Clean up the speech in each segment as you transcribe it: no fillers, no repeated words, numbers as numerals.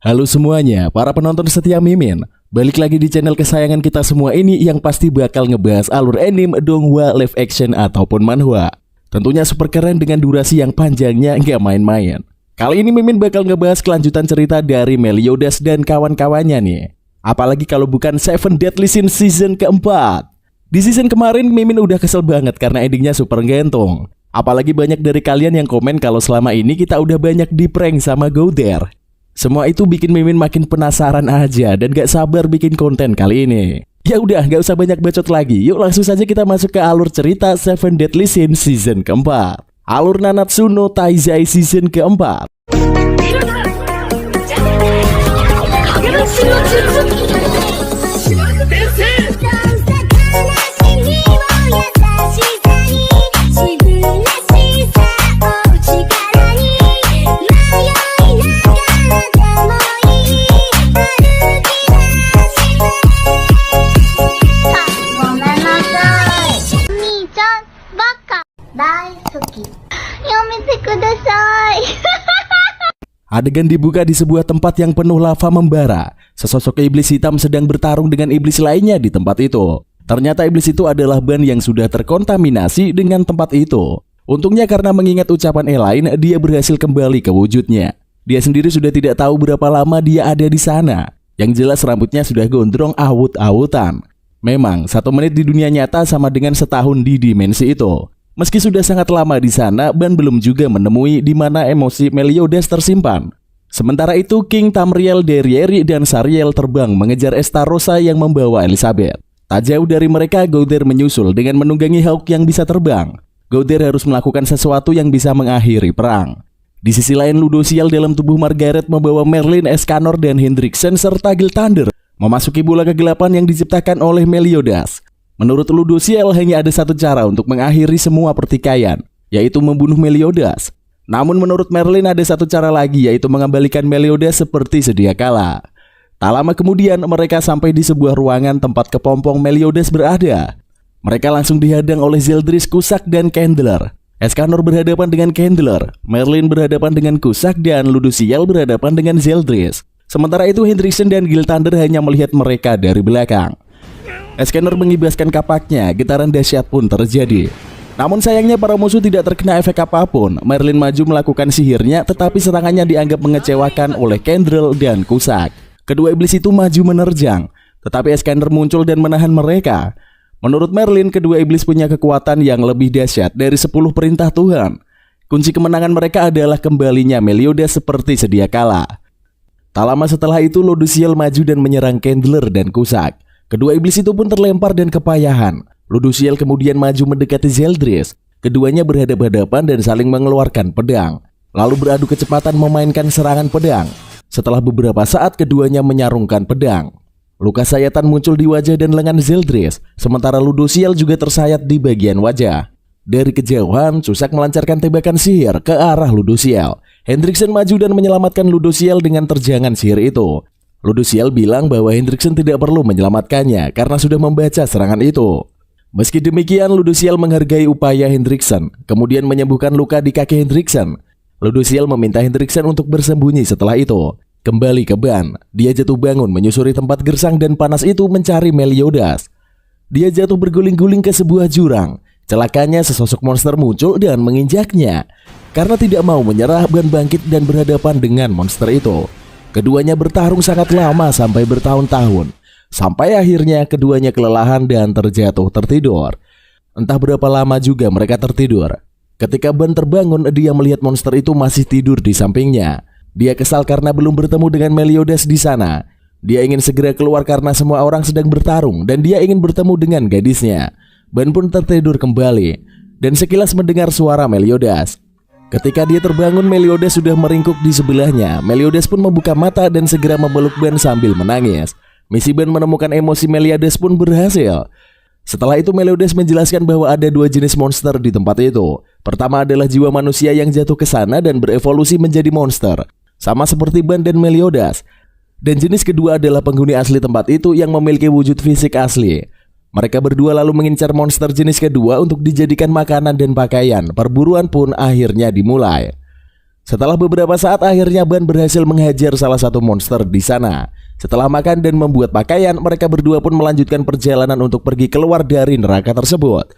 Halo semuanya, para penonton setia Mimin. Balik lagi di channel kesayangan kita semua ini yang pasti bakal ngebahas alur anime, donghua, live action, ataupun manhwa. Tentunya super keren dengan durasi yang panjangnya nggak main-main. Kali ini Mimin bakal ngebahas kelanjutan cerita dari Meliodas dan kawan-kawannya nih. Apalagi kalau bukan Seven Deadly Sins season keempat. Di season kemarin Mimin udah kesel banget karena endingnya super gantung. Apalagi banyak dari kalian yang komen kalau selama ini kita udah banyak di prank sama Gowther. Semua itu bikin Mimin makin penasaran aja dan gak sabar bikin konten kali ini. Ya udah, gak usah banyak bacot lagi. Yuk langsung saja kita masuk ke alur cerita Seven Deadly Sins season keempat. Alur Nanatsu no Taizai season keempat. Adegan dibuka di sebuah tempat yang penuh lava membara. Sesosok iblis hitam sedang bertarung dengan iblis lainnya di tempat itu. Ternyata iblis itu adalah Ban yang sudah terkontaminasi dengan tempat itu. Untungnya karena mengingat ucapan Elaine, dia berhasil kembali ke wujudnya. Dia sendiri sudah tidak tahu berapa lama dia ada di sana. Yang jelas rambutnya sudah gondrong awut-awutan. Memang 1 menit di dunia nyata sama dengan setahun di dimensi itu. Meski sudah sangat lama di sana, Ban belum juga menemui di mana emosi Meliodas tersimpan. Sementara itu, King Tamriel, Derieri, dan Sariel terbang mengejar Estarossa yang membawa Elizabeth. Tak jauh dari mereka, Gowther menyusul dengan menunggangi Hawk yang bisa terbang. Gowther harus melakukan sesuatu yang bisa mengakhiri perang. Di sisi lain, Ludociel dalam tubuh Margaret membawa Merlin, Escanor, dan Hendrickson serta Gilthander memasuki bola kegelapan yang diciptakan oleh Meliodas. Menurut Ludociel hanya ada satu cara untuk mengakhiri semua pertikaian, yaitu membunuh Meliodas. Namun menurut Merlin ada satu cara lagi, yaitu mengembalikan Meliodas seperti sedia kala. Tak lama kemudian mereka sampai di sebuah ruangan tempat kepompong Meliodas berada. Mereka langsung dihadang oleh Zeldris, Cusack, dan Candler. Escanor berhadapan dengan Candler, Merlin berhadapan dengan Cusack, dan Ludociel berhadapan dengan Zeldris. Sementara itu Hendrickson dan Gilthander hanya melihat mereka dari belakang. Escanor mengibaskan kapaknya, getaran dahsyat pun terjadi. Namun sayangnya para musuh tidak terkena efek apapun. Merlin maju melakukan sihirnya, tetapi serangannya dianggap mengecewakan oleh Candler dan Cusack. Kedua iblis itu maju menerjang, tetapi Escanor muncul dan menahan mereka. Menurut Merlin, kedua iblis punya kekuatan yang lebih dahsyat dari 10 perintah Tuhan. Kunci kemenangan mereka adalah kembalinya Meliodas seperti sedia kala. Tak lama setelah itu, Ludociel maju dan menyerang Candler dan Cusack. Kedua iblis itu pun terlempar dan kepayahan. Ludociel kemudian maju mendekati Zeldris. Keduanya berhadapan-hadapan dan saling mengeluarkan pedang, lalu beradu kecepatan memainkan serangan pedang. Setelah beberapa saat keduanya menyarungkan pedang. Luka sayatan muncul di wajah dan lengan Zeldris, sementara Ludociel juga tersayat di bagian wajah. Dari kejauhan, Cusack melancarkan tembakan sihir ke arah Ludociel. Hendrickson maju dan menyelamatkan Ludociel dengan terjangan sihir itu. Ludociel bilang bahwa Hendrickson tidak perlu menyelamatkannya karena sudah membaca serangan itu. Meski demikian, Ludociel menghargai upaya Hendrickson, kemudian menyembuhkan luka di kaki Hendrickson. Ludociel meminta Hendrickson untuk bersembunyi setelah itu. Kembali ke Ban, dia jatuh bangun menyusuri tempat gersang dan panas itu mencari Meliodas. Dia jatuh berguling-guling ke sebuah jurang. Celakanya sesosok monster muncul dan menginjaknya. Karena tidak mau menyerah, Ban bangkit dan berhadapan dengan monster itu. Keduanya bertarung sangat lama sampai bertahun-tahun. Sampai akhirnya keduanya kelelahan dan terjatuh tertidur. Entah berapa lama juga mereka tertidur. Ketika Ban terbangun, dia melihat monster itu masih tidur di sampingnya. Dia kesal karena belum bertemu dengan Meliodas di sana. Dia ingin segera keluar karena semua orang sedang bertarung dan dia ingin bertemu dengan gadisnya. Ban pun tertidur kembali dan sekilas mendengar suara Meliodas. Ketika dia terbangun, Meliodas sudah meringkuk di sebelahnya. Meliodas pun membuka mata dan segera memeluk Ban sambil menangis. Misi Ban menemukan emosi Meliodas pun berhasil. Setelah itu Meliodas menjelaskan bahwa ada 2 jenis monster di tempat itu. Pertama adalah jiwa manusia yang jatuh ke sana dan berevolusi menjadi monster, sama seperti Ban dan Meliodas. Dan jenis kedua adalah penghuni asli tempat itu yang memiliki wujud fisik asli. Mereka berdua lalu mengincar monster jenis kedua untuk dijadikan makanan dan pakaian. Perburuan pun akhirnya dimulai. Setelah beberapa saat akhirnya Ban berhasil menghajar salah satu monster di sana. Setelah makan dan membuat pakaian, mereka berdua pun melanjutkan perjalanan untuk pergi keluar dari neraka tersebut.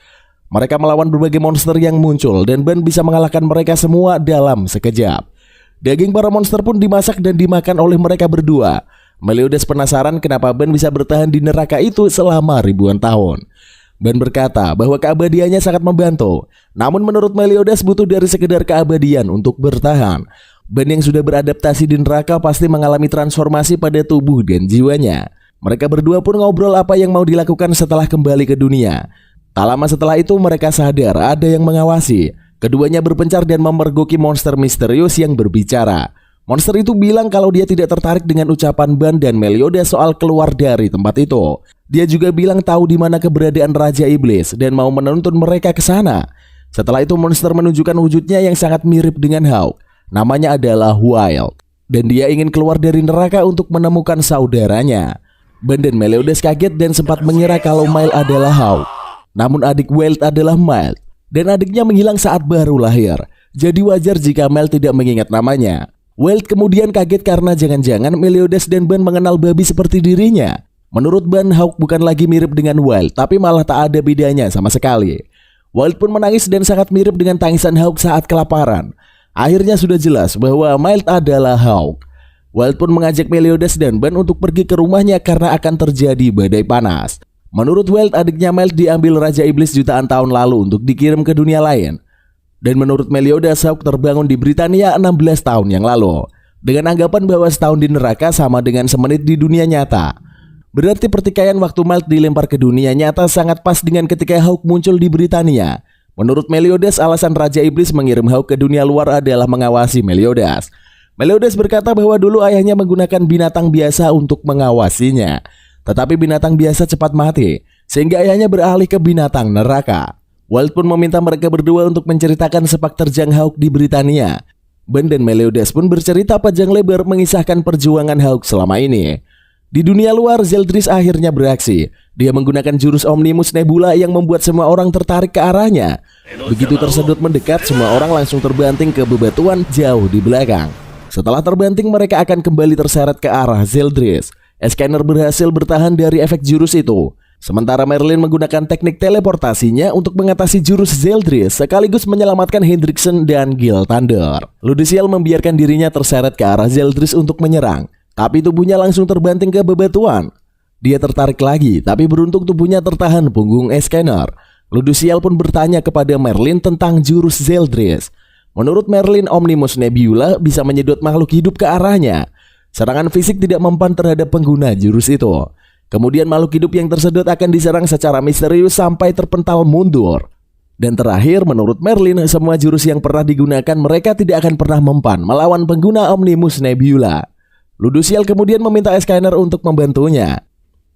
Mereka melawan berbagai monster yang muncul dan Ban bisa mengalahkan mereka semua dalam sekejap. Daging para monster pun dimasak dan dimakan oleh mereka berdua. Meliodas penasaran kenapa Ban bisa bertahan di neraka itu selama ribuan tahun. Ban berkata bahwa keabadiannya sangat membantu. Namun menurut Meliodas butuh dari sekedar keabadian untuk bertahan. Ban yang sudah beradaptasi di neraka pasti mengalami transformasi pada tubuh dan jiwanya. Mereka berdua pun ngobrol apa yang mau dilakukan setelah kembali ke dunia. Tak lama setelah itu mereka sadar ada yang mengawasi. Keduanya berpencar dan memergoki monster misterius yang berbicara. Monster itu bilang kalau dia tidak tertarik dengan ucapan Ban dan Meliodas soal keluar dari tempat itu. Dia juga bilang tahu di mana keberadaan Raja Iblis dan mau menuntun mereka ke sana. Setelah itu monster menunjukkan wujudnya yang sangat mirip dengan Hawk. Namanya adalah Wild. Dan dia ingin keluar dari neraka untuk menemukan saudaranya. Ban dan Meliodas kaget dan sempat mengira kalau Miles adalah Hawk. Namun adik Wild adalah Miles. Dan adiknya menghilang saat baru lahir. Jadi wajar jika Miles tidak mengingat namanya. Wild kemudian kaget karena jangan-jangan Meliodas dan Ban mengenal babi seperti dirinya. Menurut Ban, Hawk bukan lagi mirip dengan Wild, tapi malah tak ada bedanya sama sekali. Wild pun menangis dan sangat mirip dengan tangisan Hawk saat kelaparan. Akhirnya sudah jelas bahwa Miles adalah Hawk. Wild pun mengajak Meliodas dan Ban untuk pergi ke rumahnya karena akan terjadi badai panas. Menurut Wild, adiknya Miles diambil Raja Iblis jutaan tahun lalu untuk dikirim ke dunia lain. Dan menurut Meliodas, Hawk terbangun di Britania 16 tahun yang lalu. Dengan anggapan bahwa setahun di neraka sama dengan semenit di dunia nyata. Berarti pertikaian waktu Miles dilempar ke dunia nyata sangat pas dengan ketika Hawk muncul di Britania. Menurut Meliodas, alasan Raja Iblis mengirim Hawk ke dunia luar adalah mengawasi Meliodas. Meliodas berkata bahwa dulu ayahnya menggunakan binatang biasa untuk mengawasinya. Tetapi binatang biasa cepat mati, sehingga ayahnya beralih ke binatang neraka. Wild pun meminta mereka berdua untuk menceritakan sepak terjang Hawk di Britania. Ban dan Meliodas pun bercerita panjang lebar mengisahkan perjuangan Hawk selama ini. Di dunia luar, Zeldris akhirnya beraksi. Dia menggunakan jurus Omnimus Nebula yang membuat semua orang tertarik ke arahnya. Begitu tersedot mendekat, semua orang langsung terbanting ke bebatuan jauh di belakang. Setelah terbanting, mereka akan kembali terseret ke arah Zeldris. Scanner berhasil bertahan dari efek jurus itu. Sementara Merlin menggunakan teknik teleportasinya untuk mengatasi jurus Zeldris sekaligus menyelamatkan Hendrickson dan Gil Thunder. Ludiciel membiarkan dirinya terseret ke arah Zeldris untuk menyerang, tapi tubuhnya langsung terbanting ke bebatuan. Dia tertarik lagi, tapi beruntung tubuhnya tertahan punggung Scanner. Ludiciel pun bertanya kepada Merlin tentang jurus Zeldris. Menurut Merlin, Omnimus Nebula bisa menyedot makhluk hidup ke arahnya. Serangan fisik tidak mempan terhadap pengguna jurus itu. Kemudian makhluk hidup yang tersedot akan diserang secara misterius sampai terpental mundur. Dan terakhir, menurut Merlin, semua jurus yang pernah digunakan mereka tidak akan pernah mempan melawan pengguna Omnimus Nebula. Ludiciel kemudian meminta Scanner untuk membantunya.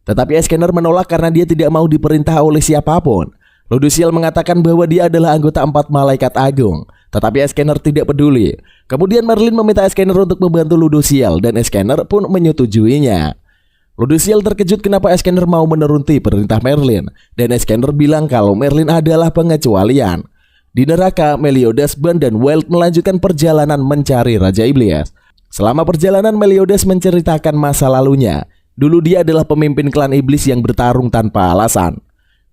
Tetapi Scanner menolak karena dia tidak mau diperintah oleh siapapun. Ludiciel mengatakan bahwa dia adalah anggota 4 malaikat agung. Tetapi Scanner tidak peduli. Kemudian Merlin meminta Scanner untuk membantu Ludiciel dan Scanner pun menyetujuinya. Ludiciel terkejut kenapa Scanner mau menuruti perintah Merlin. Dan Scanner bilang kalau Merlin adalah pengecualian. Di neraka, Meliodas, Ban, dan Wild melanjutkan perjalanan mencari Raja Iblis. Selama perjalanan, Meliodas menceritakan masa lalunya. Dulu dia adalah pemimpin klan iblis yang bertarung tanpa alasan.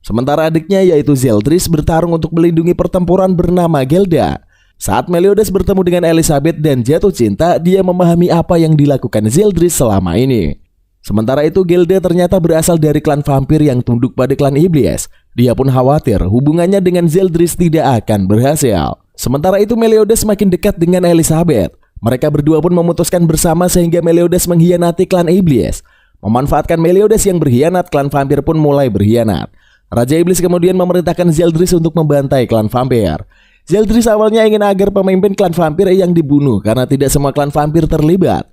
Sementara adiknya yaitu Zeldris bertarung untuk melindungi pertempuran bernama Gelda. Saat Meliodas bertemu dengan Elizabeth dan jatuh cinta, dia memahami apa yang dilakukan Zeldris selama ini. Sementara itu, Gelda ternyata berasal dari klan vampir yang tunduk pada klan iblis. Dia pun khawatir hubungannya dengan Zeldris tidak akan berhasil. Sementara itu, Meliodas semakin dekat dengan Elizabeth. Mereka berdua pun memutuskan bersama sehingga Meliodas mengkhianati klan iblis. Memanfaatkan Meliodas yang berkhianat, klan vampir pun mulai berkhianat. Raja Iblis kemudian memerintahkan Zeldris untuk membantai klan vampir. Zeldris awalnya ingin agar pemimpin klan vampir yang dibunuh karena tidak semua klan vampir terlibat.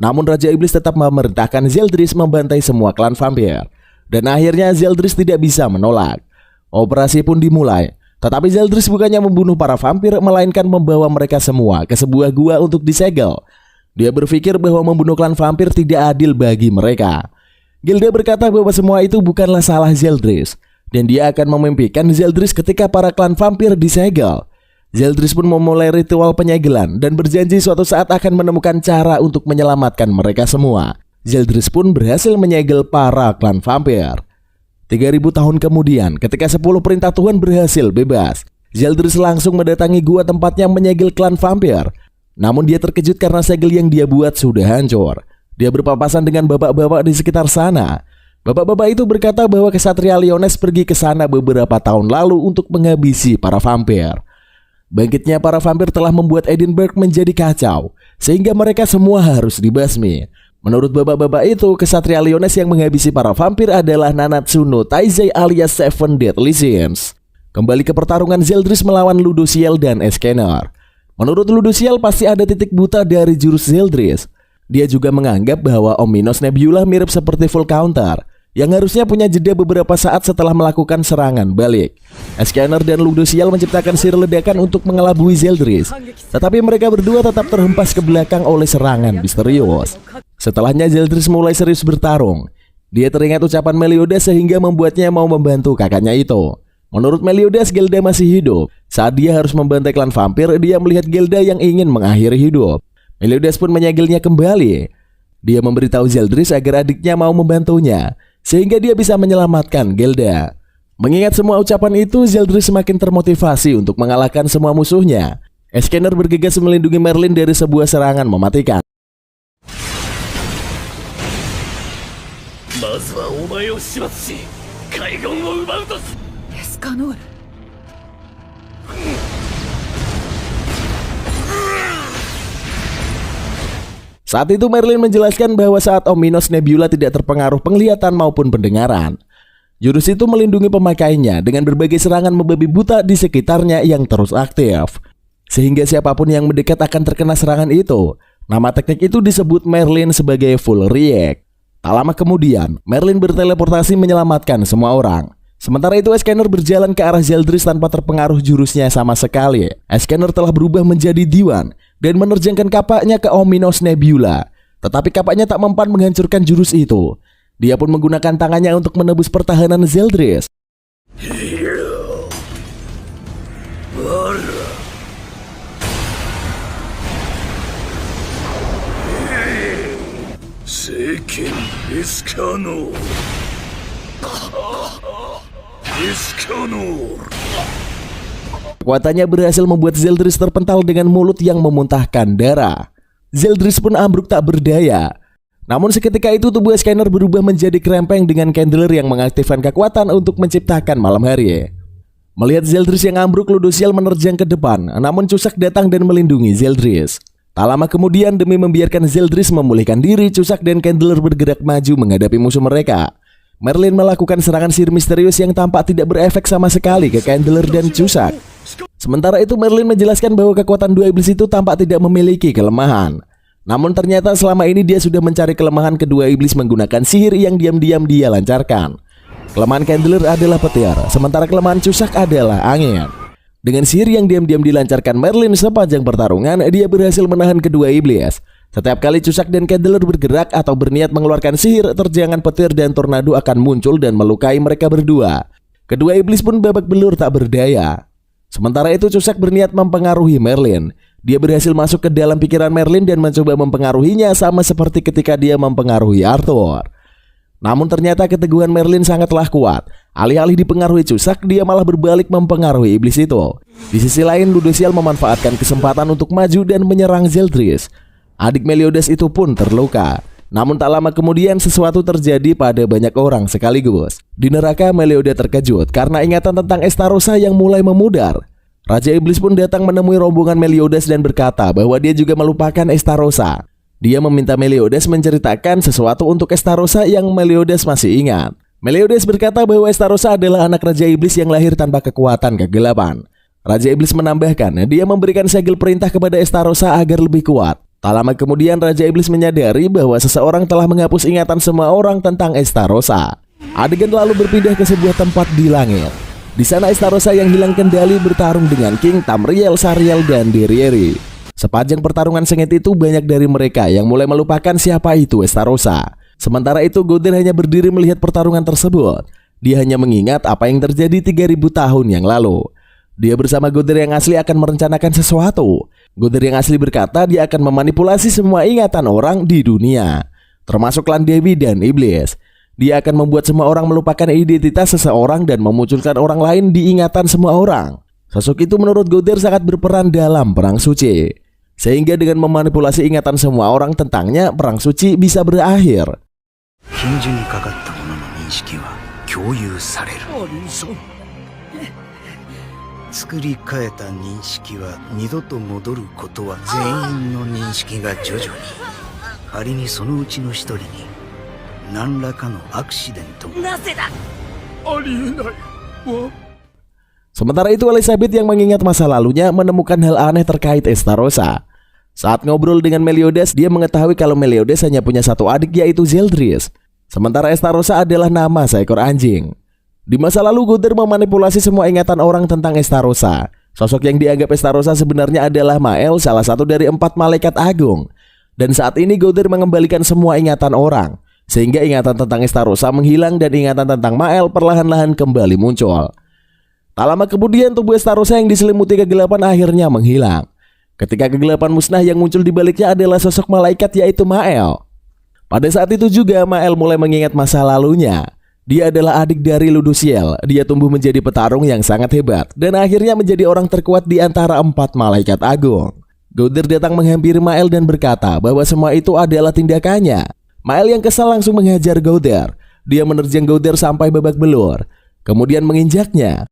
Namun Raja Iblis tetap memerintahkan Zeldris membantai semua klan vampir. Dan akhirnya Zeldris tidak bisa menolak. Operasi pun dimulai. Tetapi Zeldris bukannya membunuh para vampir, melainkan membawa mereka semua ke sebuah gua untuk disegel. Dia berpikir bahwa membunuh klan vampir tidak adil bagi mereka. Gilda berkata bahwa semua itu bukanlah salah Zeldris. Dan dia akan memimpikan Zeldris ketika para klan vampir disegel. Zeldris pun memulai ritual penyegelan dan berjanji suatu saat akan menemukan cara untuk menyelamatkan mereka semua. Zeldris pun berhasil menyegel para klan vampir. 3000 tahun kemudian, ketika 10 perintah Tuhan berhasil bebas, Zeldris langsung mendatangi gua tempatnya menyegel klan vampir. Namun dia terkejut karena segel yang dia buat sudah hancur. Dia berpapasan dengan bapak-bapak di sekitar sana. Bapak-bapak itu berkata bahwa Ksatria Leones pergi ke sana beberapa tahun lalu untuk menghabisi para vampir. Bangkitnya para vampir telah membuat Edinburgh menjadi kacau, sehingga mereka semua harus dibasmi. Menurut bapak-bapak itu, Ksatria Leones yang menghabisi para vampir adalah Nanatsu no Taizai alias Seven Deadly Sins. Kembali ke pertarungan Zeldris melawan Ludociel dan Escanor. Menurut Ludociel pasti ada titik buta dari jurus Zeldris. Dia juga menganggap bahwa Ominos Nebula mirip seperti full counter, yang harusnya punya jeda beberapa saat setelah melakukan serangan balik. Escanor dan Ludociel menciptakan sihir ledakan untuk mengelabui Zeldris, tetapi mereka berdua tetap terhempas ke belakang oleh serangan misterius. Setelahnya Zeldris mulai serius bertarung. Dia teringat ucapan Meliodas sehingga membuatnya mau membantu kakaknya itu. Menurut Meliodas, Gelda masih hidup. Saat dia harus membantai klan vampir, dia melihat Gelda yang ingin mengakhiri hidup. Meliodas pun menyegelnya kembali. Dia memberitahu Zeldris agar adiknya mau membantunya, sehingga dia bisa menyelamatkan Gelda. Mengingat semua ucapan itu, Zeldris semakin termotivasi untuk mengalahkan semua musuhnya. Escanor bergegas melindungi Merlin dari sebuah serangan mematikan. Escanor. Saat itu Merlin menjelaskan bahwa saat Ominos Nebula tidak terpengaruh penglihatan maupun pendengaran. Jurus itu melindungi pemakainya dengan berbagai serangan membabi buta di sekitarnya yang terus aktif, sehingga siapapun yang mendekat akan terkena serangan itu. Nama teknik itu disebut Merlin sebagai Full React. Tak lama kemudian, Merlin berteleportasi menyelamatkan semua orang. Sementara itu Escanor berjalan ke arah Zeldris tanpa terpengaruh jurusnya sama sekali. Escanor telah berubah menjadi Diwan dan menerjangkan kapaknya ke Ominos Nebula. Tetapi kapaknya tak mempan menghancurkan jurus itu. Dia pun menggunakan tangannya untuk menebus pertahanan Zeldris. Kekuatannya berhasil membuat Zeldris terpental dengan mulut yang memuntahkan darah. Zeldris pun ambruk tak berdaya. Namun seketika itu tubuh Escanor berubah menjadi kerempeng dengan Candler yang mengaktifkan kekuatan untuk menciptakan malam hari. Melihat Zeldris yang ambruk, Ludociel menerjang ke depan, namun Cusak datang dan melindungi Zeldris. Tak lama kemudian, demi membiarkan Zeldris memulihkan diri, Cusak dan Candler bergerak maju menghadapi musuh mereka. Merlin melakukan serangan sihir misterius yang tampak tidak berefek sama sekali ke Candler dan Cusak. Sementara itu Merlin menjelaskan bahwa kekuatan dua iblis itu tampak tidak memiliki kelemahan. Namun ternyata selama ini dia sudah mencari kelemahan kedua iblis menggunakan sihir yang diam-diam dia lancarkan. Kelemahan Candler adalah petir, sementara kelemahan Cusak adalah angin. Dengan sihir yang diam-diam dilancarkan Merlin sepanjang pertarungan, dia berhasil menahan kedua iblis. Setiap kali Cusak dan Candler bergerak atau berniat mengeluarkan sihir, terjangan petir dan tornado akan muncul dan melukai mereka berdua. Kedua iblis pun babak belur tak berdaya. Sementara itu Cusak berniat mempengaruhi Merlin. Dia berhasil masuk ke dalam pikiran Merlin dan mencoba mempengaruhinya sama seperti ketika dia mempengaruhi Arthur. Namun ternyata keteguhan Merlin sangatlah kuat. Alih-alih dipengaruhi Cusak, dia malah berbalik mempengaruhi iblis itu. Di sisi lain, Ludociel memanfaatkan kesempatan untuk maju dan menyerang Zeldris. Adik Meliodas itu pun terluka. Namun tak lama kemudian sesuatu terjadi pada banyak orang sekaligus. Di neraka, Meliodas terkejut karena ingatan tentang Estarossa yang mulai memudar. Raja Iblis pun datang menemui rombongan Meliodas dan berkata bahwa dia juga melupakan Estarossa. Dia meminta Meliodas menceritakan sesuatu untuk Estarossa yang Meliodas masih ingat. Meliodas berkata bahwa Estarossa adalah anak Raja Iblis yang lahir tanpa kekuatan kegelapan. Raja Iblis menambahkan, dia memberikan segel perintah kepada Estarossa agar lebih kuat. Tak lama kemudian Raja Iblis menyadari bahwa seseorang telah menghapus ingatan semua orang tentang Estarossa. Adegan lalu berpindah ke sebuah tempat di langit. Di sana Estarossa yang hilang kendali bertarung dengan King, Tamriel, Sariel, dan Derieri. Sepanjang pertarungan sengit itu banyak dari mereka yang mulai melupakan siapa itu Estarossa. Sementara itu Goder hanya berdiri melihat pertarungan tersebut. Dia hanya mengingat apa yang terjadi 3000 tahun yang lalu. Dia bersama Goder yang asli akan merencanakan sesuatu. Goder yang asli berkata dia akan memanipulasi semua ingatan orang di dunia, termasuk klan Dewi dan Iblis. Dia akan membuat semua orang melupakan identitas seseorang dan memunculkan orang lain di ingatan semua orang. Sosok itu menurut Goder sangat berperan dalam Perang Suci, sehingga dengan memanipulasi ingatan semua orang tentangnya, Perang Suci bisa berakhir. Sementara itu Elizabeth yang mengingat masa lalunya menemukan hal aneh terkait Estarossa. Saat ngobrol dengan Meliodas, dia mengetahui kalau Meliodas hanya punya satu adik, yaitu Zeldris. Sementara Estarossa adalah nama seekor anjing. Di masa lalu Goder memanipulasi semua ingatan orang tentang Estarossa. Sosok yang dianggap Estarossa sebenarnya adalah Mael, salah satu dari 4 malaikat agung. Dan saat ini Goder mengembalikan semua ingatan orang, sehingga ingatan tentang Estarossa menghilang dan ingatan tentang Mael perlahan-lahan kembali muncul. Tak lama kemudian tubuh Estarossa yang diselimuti kegelapan akhirnya menghilang. Ketika kegelapan musnah, yang muncul di baliknya adalah sosok malaikat, yaitu Mael. Pada saat itu juga Mael mulai mengingat masa lalunya. Dia adalah adik dari Ludusiel. Dia tumbuh menjadi petarung yang sangat hebat dan akhirnya menjadi orang terkuat di antara 4 malaikat agung. Goder datang menghampiri Mael dan berkata bahwa semua itu adalah tindakannya. Mael yang kesal langsung menghajar Goder. Dia menerjang Goder sampai babak belur, kemudian menginjaknya.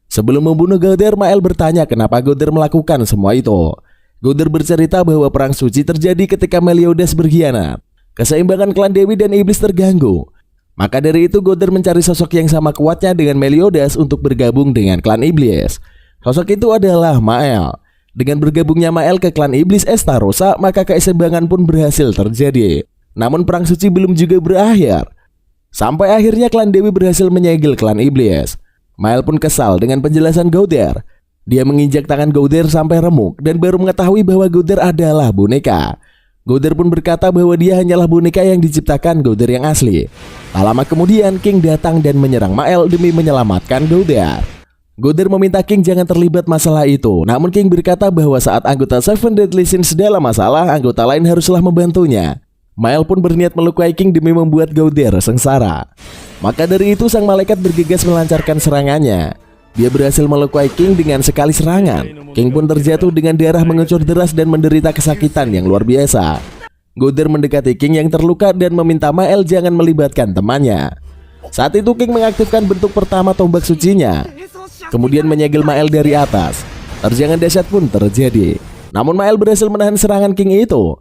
Sebelum membunuh Goder, Mael bertanya kenapa Goder melakukan semua itu. Goder bercerita bahwa Perang Suci terjadi ketika Meliodas berkhianat. Keseimbangan klan Dewi dan Iblis terganggu. Maka dari itu Goder mencari sosok yang sama kuatnya dengan Meliodas untuk bergabung dengan klan Iblis. Sosok itu adalah Mael. Dengan bergabungnya Mael ke klan Iblis Estarossa, maka keseimbangan pun berhasil terjadi. Namun Perang Suci belum juga berakhir. Sampai akhirnya klan Dewi berhasil menyegel klan Iblis. Mael pun kesal dengan penjelasan Goder. Dia menginjak tangan Goder sampai remuk dan baru mengetahui bahwa Goder adalah boneka. Goder pun berkata bahwa dia hanyalah boneka yang diciptakan Goder yang asli. Tak lama kemudian King datang dan menyerang Mael demi menyelamatkan Goder. Goder meminta King jangan terlibat masalah itu. Namun King berkata bahwa saat anggota Seven Deadly Sins dalam masalah, anggota lain haruslah membantunya. Mael pun berniat melukai King demi membuat Goder sengsara. Maka dari itu sang malaikat bergegas melancarkan serangannya. Dia berhasil melukai King dengan sekali serangan. King pun terjatuh dengan darah mengucur deras dan menderita kesakitan yang luar biasa. Goder mendekati King yang terluka dan meminta Mael jangan melibatkan temannya. Saat itu King mengaktifkan bentuk pertama tombak sucinya, kemudian menyegel Mael dari atas. Terjangan dahsyat pun terjadi. Namun Mael berhasil menahan serangan King itu.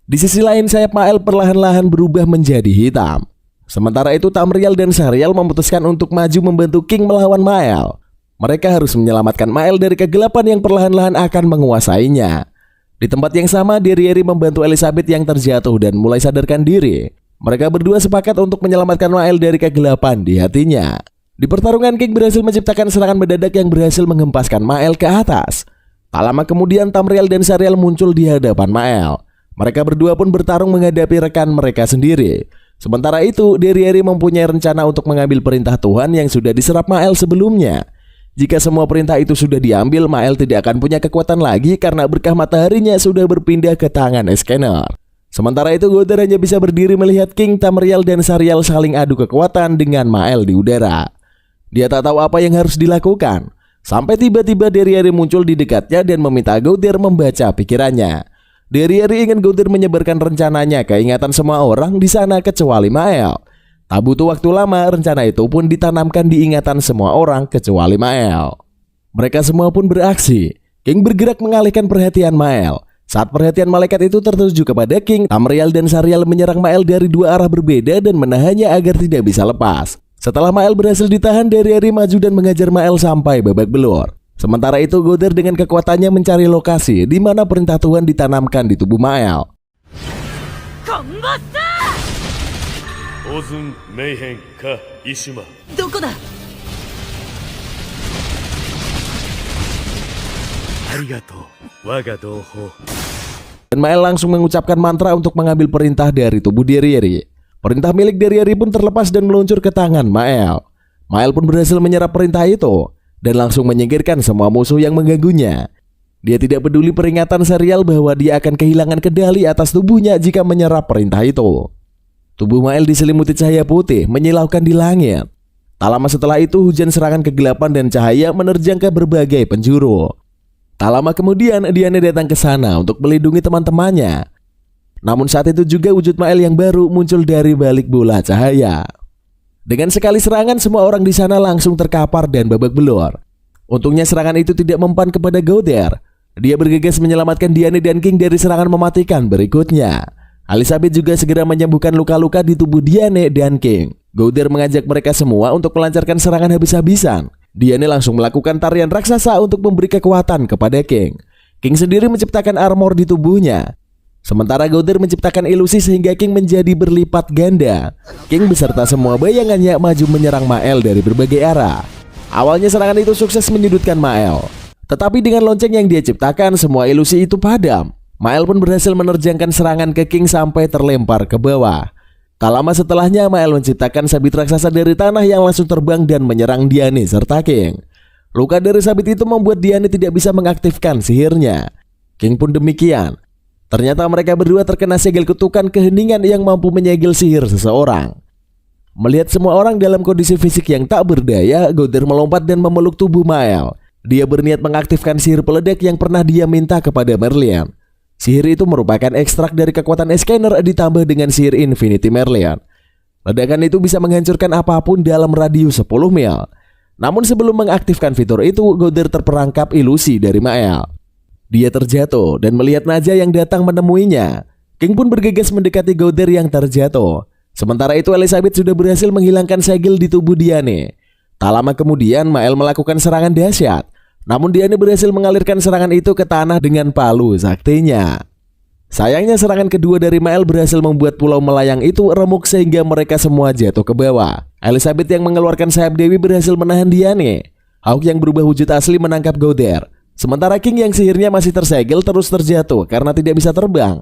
Di sisi lain sayap Mael perlahan-lahan berubah menjadi hitam. Sementara itu Tamriel dan Sariel memutuskan untuk maju membantu King melawan Mael. Mereka harus menyelamatkan Mael dari kegelapan yang perlahan-lahan akan menguasainya. Di tempat yang sama, Derieri membantu Elizabeth yang terjatuh dan mulai sadarkan diri. Mereka berdua sepakat untuk menyelamatkan Mael dari kegelapan di hatinya. Di pertarungan, King berhasil menciptakan serangan mendadak yang berhasil menghempaskan Mael ke atas. Tak lama kemudian Tamriel dan Sariel muncul di hadapan Mael. Mereka berdua pun bertarung menghadapi rekan mereka sendiri. Sementara itu, Derieri mempunyai rencana untuk mengambil perintah Tuhan yang sudah diserap Mael sebelumnya. Jika semua perintah itu sudah diambil, Mael tidak akan punya kekuatan lagi karena berkah mataharinya sudah berpindah ke tangan Escanor. Sementara itu Goder hanya bisa berdiri melihat King, Tamriel, dan Sariel saling adu kekuatan dengan Mael di udara. Dia tak tahu apa yang harus dilakukan. Sampai tiba-tiba Derieri muncul di dekatnya dan meminta Goder membaca pikirannya. Derieri ingin Goder menyebarkan rencananya ke ingatan semua orang di sana kecuali Mael. Tak butuh waktu lama, rencana itu pun ditanamkan di ingatan semua orang kecuali Mael. Mereka semua pun beraksi. King bergerak mengalihkan perhatian Mael. Saat perhatian malaikat itu tertuju kepada King, Tamriel dan Sariel menyerang Mael dari 2 arah berbeda dan menahannya agar tidak bisa lepas. Setelah Mael berhasil ditahan, Derieri maju dan mengajar Mael sampai babak belur. Sementara itu Goder dengan kekuatannya mencari lokasi di mana perintah Tuhan ditanamkan di tubuh Mael. Dan Mael langsung mengucapkan mantra untuk mengambil perintah dari tubuh Derieri. Perintah milik Derieri pun terlepas dan meluncur ke tangan Mael. Mael pun berhasil menyerap perintah itu dan langsung menyingkirkan semua musuh yang mengganggunya. Dia tidak peduli peringatan serial bahwa dia akan kehilangan kendali atas tubuhnya jika menyerap perintah itu. Tubuh Mael diselimuti cahaya putih menyilaukan di langit. Tak lama setelah itu hujan serangan kegelapan dan cahaya menerjang ke berbagai penjuru. Tak lama kemudian Diane datang ke sana untuk melindungi teman-temannya. Namun saat itu juga wujud Mael yang baru muncul dari balik bola cahaya. Dengan sekali serangan semua orang di sana langsung terkapar dan babak belur. Untungnya serangan itu tidak mempan kepada Gowther. Dia bergegas menyelamatkan Diane dan King dari serangan mematikan berikutnya. Elizabeth juga segera menyembuhkan luka-luka di tubuh Diane dan King. Gowther mengajak mereka semua untuk melancarkan serangan habis-habisan. Diane langsung melakukan tarian raksasa untuk memberi kekuatan kepada King. King sendiri menciptakan armor di tubuhnya. Sementara Gowther menciptakan ilusi sehingga King menjadi berlipat ganda. King beserta semua bayangannya maju menyerang Mael dari berbagai arah. Awalnya serangan itu sukses menyudutkan Mael. Tetapi dengan lonceng yang dia ciptakan semua ilusi itu padam. Mael pun berhasil menerjangkan serangan ke King sampai terlempar ke bawah. Tak lama setelahnya Mael menciptakan sabit raksasa dari tanah yang langsung terbang dan menyerang Diane serta King. Luka dari sabit itu membuat Diane tidak bisa mengaktifkan sihirnya. King pun demikian. Ternyata mereka berdua terkena segel kutukan keheningan yang mampu menyegel sihir seseorang. Melihat semua orang dalam kondisi fisik yang tak berdaya, Gowther melompat dan memeluk tubuh Mael. Dia berniat mengaktifkan sihir peledak yang pernah dia minta kepada Merlian. Sihir itu merupakan ekstrak dari kekuatan Scanner ditambah dengan sihir Infinity Merlian. Ledakan itu bisa menghancurkan apapun dalam radius 10 mil. Namun sebelum mengaktifkan fitur itu, Gowther terperangkap ilusi dari Mael. Dia terjatuh dan melihat Naja yang datang menemuinya. King pun bergegas mendekati Gowther yang terjatuh. Sementara itu Elizabeth sudah berhasil menghilangkan segel di tubuh Diane. Tak lama kemudian Mael melakukan serangan dahsyat. Namun Diane berhasil mengalirkan serangan itu ke tanah dengan palu saktinya. Sayangnya serangan kedua dari Mael berhasil membuat pulau melayang itu remuk sehingga mereka semua jatuh ke bawah. Elizabeth yang mengeluarkan sayap Dewi berhasil menahan Diane. Hawk yang berubah wujud asli menangkap Gowther. Sementara King yang sihirnya masih tersegel terus terjatuh karena tidak bisa terbang.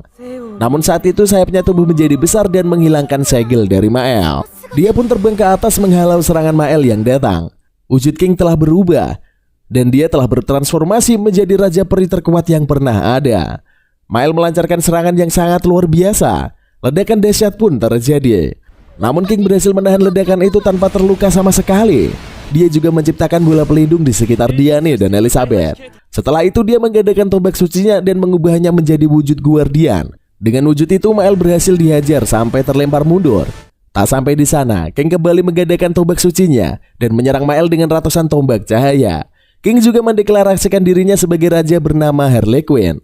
Namun saat itu sayapnya tumbuh menjadi besar dan menghilangkan segel dari Mael. Dia pun terbang ke atas menghalau serangan Mael yang datang. Wujud King telah berubah dan dia telah bertransformasi menjadi raja peri terkuat yang pernah ada. Mael melancarkan serangan yang sangat luar biasa. Ledakan dahsyat pun terjadi. Namun King berhasil menahan ledakan itu tanpa terluka sama sekali. Dia juga menciptakan bola pelindung di sekitar Diane dan Elizabeth. Setelah itu dia menggadaikan tombak sucinya dan mengubahnya menjadi wujud guardian. Dengan wujud itu Mael berhasil dihajar sampai terlempar mundur. Tak sampai di sana, King kembali menggadaikan tombak sucinya dan menyerang Mael dengan ratusan tombak cahaya. King juga mendeklarasikan dirinya sebagai raja bernama Harley Quinn.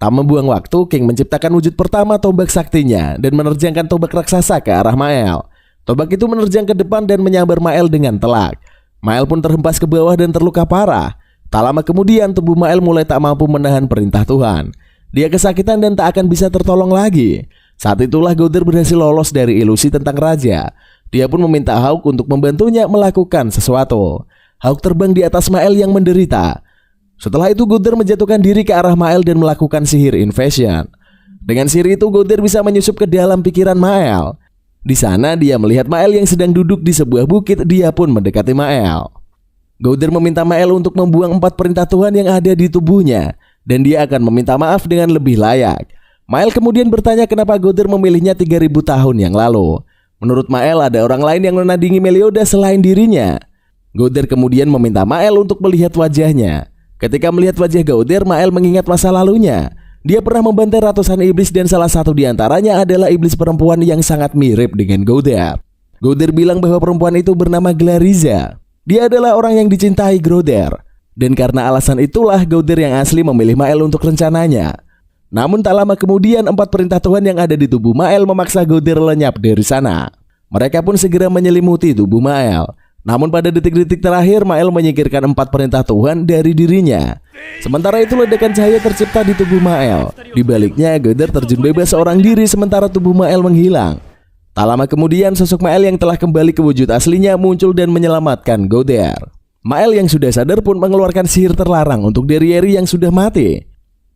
Tak membuang waktu, King menciptakan wujud pertama tombak saktinya dan menerjangkan tombak raksasa ke arah Mael. Tombak itu menerjang ke depan dan menyambar Mael dengan telak. Mael pun terhempas ke bawah dan terluka parah. Tak lama kemudian tubuh Mael mulai tak mampu menahan perintah Tuhan. Dia kesakitan dan tak akan bisa tertolong lagi. Saat itulah Gowther berhasil lolos dari ilusi tentang raja. Dia pun meminta Hawk untuk membantunya melakukan sesuatu. Hawk terbang di atas Mael yang menderita. Setelah itu Gowther menjatuhkan diri ke arah Mael dan melakukan sihir invasion. Dengan sihir itu Gowther bisa menyusup ke dalam pikiran Mael. Di sana dia melihat Mael yang sedang duduk di sebuah bukit. Dia pun mendekati Mael. Gowther meminta Mael untuk membuang 4 perintah Tuhan yang ada di tubuhnya, dan dia akan meminta maaf dengan lebih layak. Mael kemudian bertanya kenapa Gowther memilihnya 3000 tahun yang lalu. Menurut Mael ada orang lain yang menandingi Meliodas selain dirinya. Gowther kemudian meminta Mael untuk melihat wajahnya. Ketika melihat wajah Gowther, Mael mengingat masa lalunya. Dia pernah membantai ratusan iblis dan salah satu di antaranya adalah iblis perempuan yang sangat mirip dengan Gowther. Gowther bilang bahwa perempuan itu bernama Glariza. Dia adalah orang yang dicintai Gowther. Dan karena alasan itulah Gowther yang asli memilih Mael untuk rencananya. Namun tak lama kemudian 4 perintah Tuhan yang ada di tubuh Mael memaksa Gowther lenyap dari sana. Mereka pun segera menyelimuti tubuh Mael. Namun pada detik-detik terakhir Mael menyingkirkan 4 perintah Tuhan dari dirinya. Sementara itu ledakan cahaya tercipta di tubuh Mael. Di baliknya Gowther terjun bebas seorang diri sementara tubuh Mael menghilang. Tak lama kemudian sosok Mael yang telah kembali ke wujud aslinya muncul dan menyelamatkan Gowther. Mael yang sudah sadar pun mengeluarkan sihir terlarang untuk Derieri yang sudah mati.